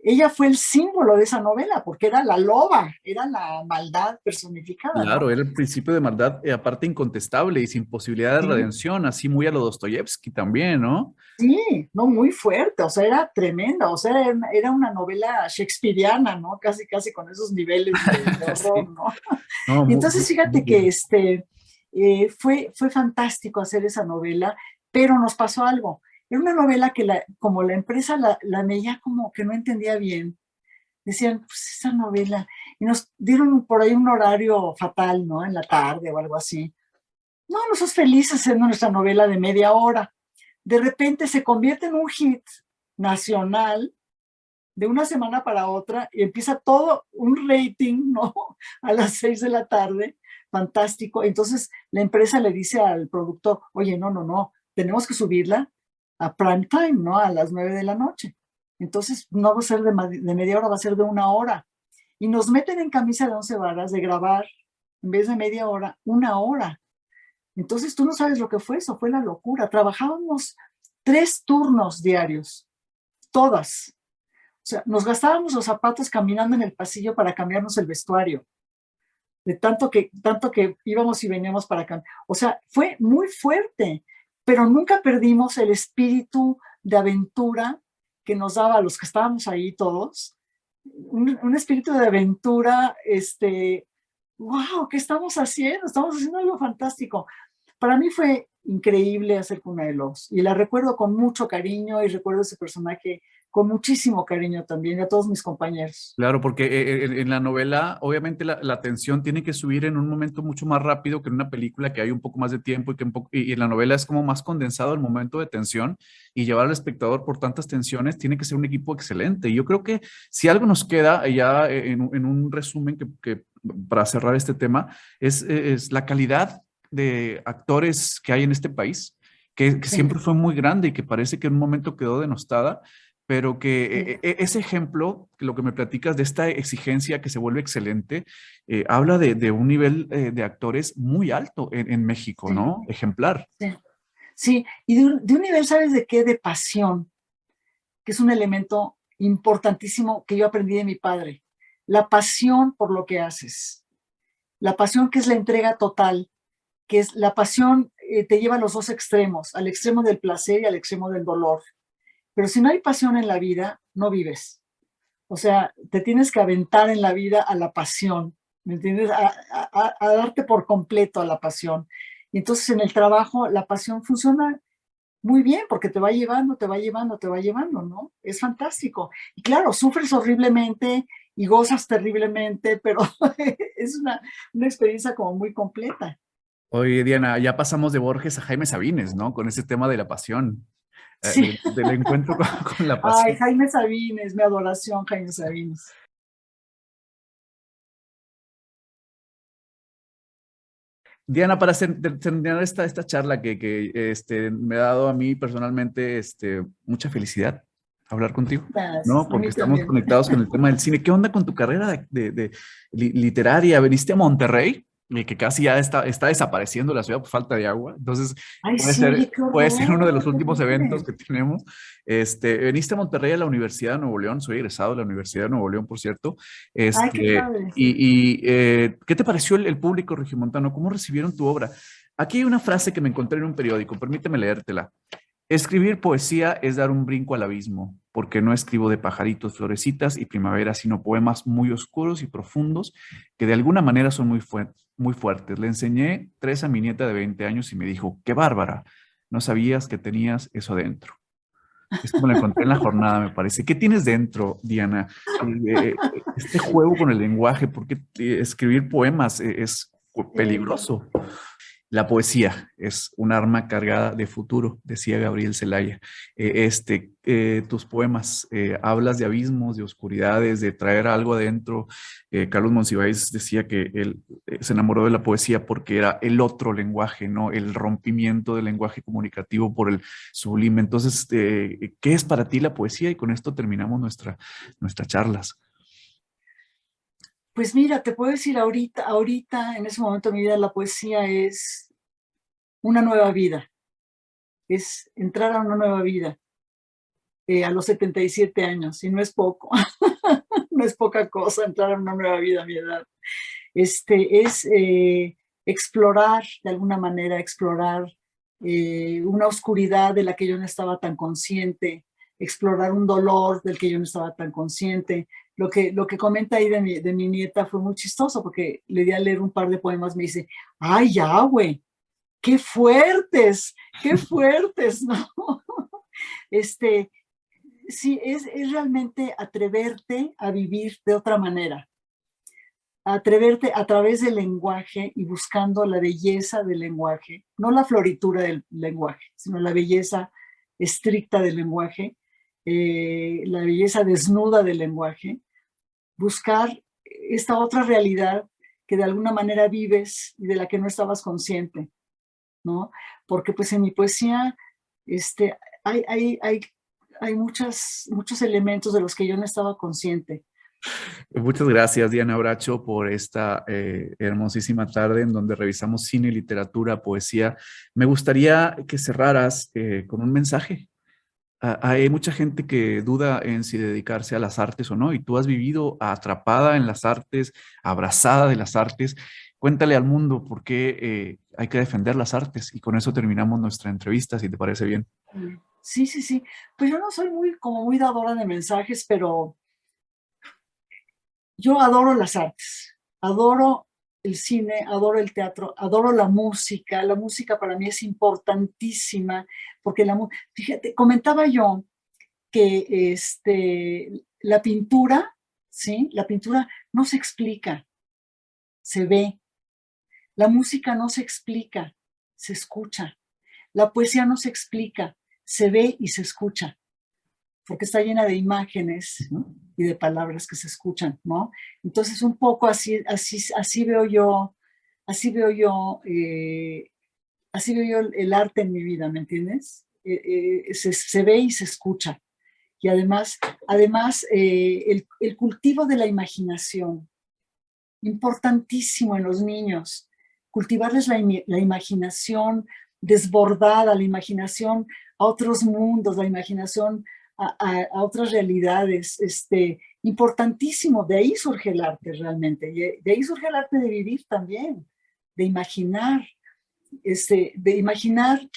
Ella fue el símbolo de esa novela, porque era la loba, era la maldad personificada, Claro, ¿no? era el principio de maldad, aparte incontestable y sin posibilidad de Sí, redención, así muy a lo Dostoyevsky también, ¿no? sí, no, muy fuerte, o sea, era tremenda, o sea, era una novela shakespeariana, ¿no? Casi, casi con esos niveles de horror, Sí, ¿no? no, Y entonces muy fíjate que bien. fue fantástico hacer esa novela, pero nos pasó algo. Era una novela que como la empresa la veía como que no entendía bien. Decían, pues esa novela. Y nos dieron por ahí un horario fatal, ¿no? En la tarde o algo así. No, nosotros felices haciendo nuestra novela de media hora. De repente se convierte en un hit nacional de una semana para otra y empieza todo un rating, ¿no? A las 6 de la tarde, fantástico. Entonces la empresa le dice al productor, oye, no, tenemos que subirla a prime time, ¿no? A las 9 de la noche. Entonces no va a ser de media hora, va a ser de una hora. Y nos meten en camisa de 11 varas de grabar, en vez de media hora, una hora. Entonces tú no sabes lo que fue eso, fue la locura. Trabajábamos 3 turnos diarios, todas. O sea, nos gastábamos los zapatos caminando en el pasillo para cambiarnos el vestuario, de tanto que íbamos y veníamos para cambiar. O sea, fue muy fuerte, pero nunca perdimos el espíritu de aventura que nos daba a los que estábamos ahí todos. Un espíritu de aventura, wow, ¿qué estamos haciendo? Estamos haciendo algo fantástico. Para mí fue increíble hacer Cuna de Lobos y la recuerdo con mucho cariño y recuerdo ese personaje con muchísimo cariño también y a todos mis compañeros. Claro, porque en la novela, obviamente, la tensión tiene que subir en un momento mucho más rápido que en una película que hay un poco más de tiempo y en la novela es como más condensado el momento de tensión y llevar al espectador por tantas tensiones tiene que ser un equipo excelente. Y yo creo que si algo nos queda ya en un resumen para cerrar este tema es la calidad de actores que hay en este país, que Sí, siempre fue muy grande y que parece que en un momento quedó denostada, pero que sí, ese ejemplo, lo que me platicas de esta exigencia que se vuelve excelente, habla de un nivel de actores muy alto en México, sí, ¿no? Ejemplar. sí. Sí, y de un nivel, ¿sabes de qué? De pasión, que es un elemento importantísimo que yo aprendí de mi padre. La pasión por lo que haces. La pasión que es la entrega total, que es la pasión te lleva a los dos extremos, al extremo del placer y al extremo del dolor. Pero si no hay pasión en la vida, no vives. O sea, te tienes que aventar en la vida a la pasión, ¿me entiendes? A darte por completo a la pasión. Y entonces en el trabajo la pasión funciona muy bien porque te va llevando, te va llevando, te va llevando, ¿no? Es fantástico. Y claro, sufres horriblemente y gozas terriblemente, pero es una experiencia como muy completa. Oye, Diana, ya pasamos de Borges a Jaime Sabines, ¿no? Con ese tema de la pasión, Sí. del encuentro con la Ay, pasión. Jaime Sabines, mi adoración, Jaime Sabines. Diana, para terminar esta charla me ha dado a mí personalmente mucha felicidad hablar contigo, ¿no? Gracias, a Porque mí estamos también. conectados con el tema del cine. ¿Qué onda con tu carrera de literaria? ¿Veniste a Monterrey? Que casi ya está desapareciendo la ciudad por falta de agua. Entonces, Ay, sí, oye, qué puede ser uno de los horror, últimos eventos terrible. que tenemos. Veniste a Monterrey a la Universidad de Nuevo León. Soy egresado de la Universidad de Nuevo León, por cierto. Ay, qué padre. ¿Qué te pareció el público regiomontano? ¿Cómo recibieron tu obra? Aquí hay una frase que me encontré en un periódico, permíteme leértela. Escribir poesía es dar un brinco al abismo, porque no escribo de pajaritos, florecitas y primavera, sino poemas muy oscuros y profundos que de alguna manera son muy fuertes. Le enseñé 3 a mi nieta de 20 años y me dijo, qué bárbara. no sabías que tenías eso dentro. Esto me lo encontré en la jornada, me parece. ¿Qué tienes dentro, Diana? Este juego con el lenguaje, porque escribir poemas es peligroso. La poesía es un arma cargada de futuro, decía Gabriel Zelaya. Tus poemas, hablas de abismos, de oscuridades, de traer algo adentro. Carlos Monsiváis decía que él se enamoró de la poesía porque era el otro lenguaje, ¿no? El rompimiento del lenguaje comunicativo por el sublime. Entonces, ¿qué es para ti la poesía? Y con esto terminamos nuestras charlas. Pues mira, te puedo decir ahorita, en ese momento de mi vida, la poesía es una nueva vida, es entrar a una nueva vida a los 77 años, y no es poco, no es poca cosa entrar a una nueva vida a mi edad. Es explorar, de alguna manera, explorar una oscuridad de la que yo no estaba tan consciente, explorar un dolor del que yo no estaba tan consciente. Lo que comenta ahí de mi nieta fue muy chistoso, porque le di a leer un par de poemas, me dice, ¡ay, ya, güey! Qué fuertes, ¿no? Sí, es realmente atreverte a vivir de otra manera, atreverte a través del lenguaje y buscando la belleza del lenguaje, no la floritura del lenguaje, sino la belleza estricta del lenguaje, la belleza desnuda del lenguaje, buscar esta otra realidad que de alguna manera vives y de la que no estabas consciente, ¿no? Porque pues en mi poesía hay muchos elementos de los que yo no estaba consciente. Muchas gracias, Diana Bracho, por esta hermosísima tarde en donde revisamos cine, literatura, poesía. Me gustaría que cerraras con un mensaje. Hay mucha gente que duda en si dedicarse a las artes o no, y tú has vivido atrapada en las artes, abrazada de las artes. Cuéntale al mundo por qué hay que defender las artes, y con eso terminamos nuestra entrevista, si te parece bien. Sí, sí, sí. Pues yo no soy muy dadora de mensajes, pero yo adoro las artes, adoro el cine, adoro el teatro, adoro la música. La música para mí es importantísima, porque fíjate, comentaba yo que la pintura, ¿sí? La pintura no se explica, se ve. La música no se explica, se escucha. La poesía no se explica, se ve y se escucha, porque está llena de imágenes, ¿no? Y de palabras que se escuchan, ¿no? Entonces, un poco así veo yo, así veo yo, así veo yo el arte en mi vida, ¿me entiendes? Se ve y se escucha. Y además el cultivo de la imaginación, importantísimo en los niños, cultivarles la imaginación desbordada, la imaginación a otros mundos, la imaginación a otras realidades, importantísimo. De ahí surge el arte realmente, de ahí surge el arte de vivir también, de imaginar,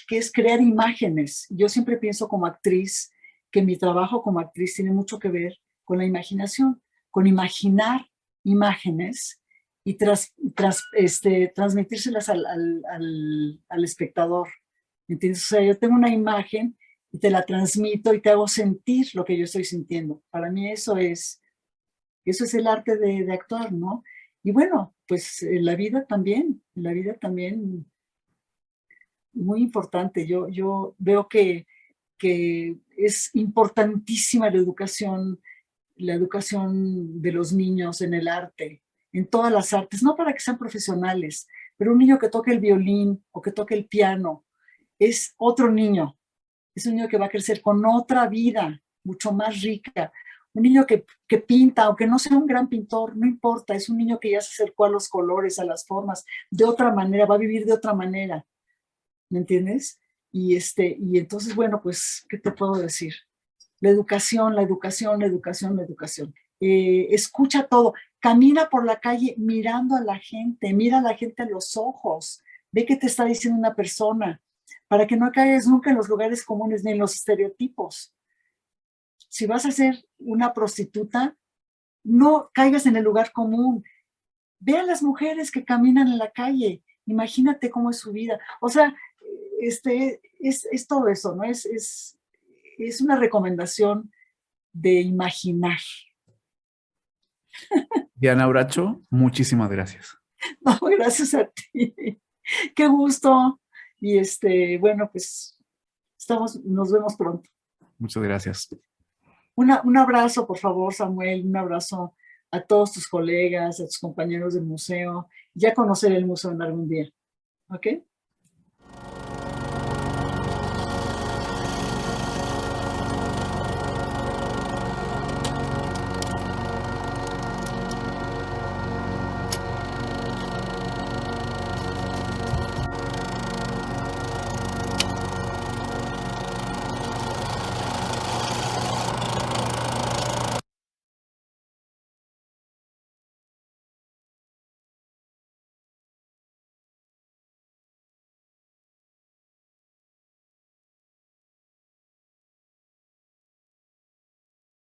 que es crear imágenes. Yo siempre pienso como actriz que mi trabajo como actriz tiene mucho que ver con la imaginación, con imaginar imágenes y transmitírselas al espectador. ¿Entiendes? O sea, yo tengo una imagen y te la transmito y te hago sentir lo que yo estoy sintiendo. Para mí eso es el arte de actuar, ¿no? Y bueno, pues en la vida también, muy importante. Yo veo que es importantísima la educación de los niños en el arte, en todas las artes, no para que sean profesionales, pero un niño que toque el violín o que toque el piano es otro niño, es un niño que va a crecer con otra vida, mucho más rica. Un niño que pinta, aunque no sea un gran pintor, no importa, es un niño que ya se acercó a los colores, a las formas, de otra manera, va a vivir de otra manera, ¿me entiendes? Y entonces, bueno, pues, ¿qué te puedo decir? La educación, la educación, la educación, la educación. Escucha todo, camina por la calle mirando a la gente, mira a la gente a los ojos, ve qué te está diciendo una persona, para que no caigas nunca en los lugares comunes ni en los estereotipos. Si vas a ser una prostituta, no caigas en el lugar común. Ve a las mujeres que caminan en la calle, imagínate cómo es su vida. O sea, es todo eso, ¿no? Es una recomendación de imaginar. Diana Bracho, muchísimas gracias. No, gracias a ti. Qué gusto. Y bueno, pues nos vemos pronto. Muchas gracias. Un abrazo, por favor, Samuel, un abrazo a todos tus colegas, a tus compañeros del museo. Ya conoceré el museo en algún día. ¿Ok?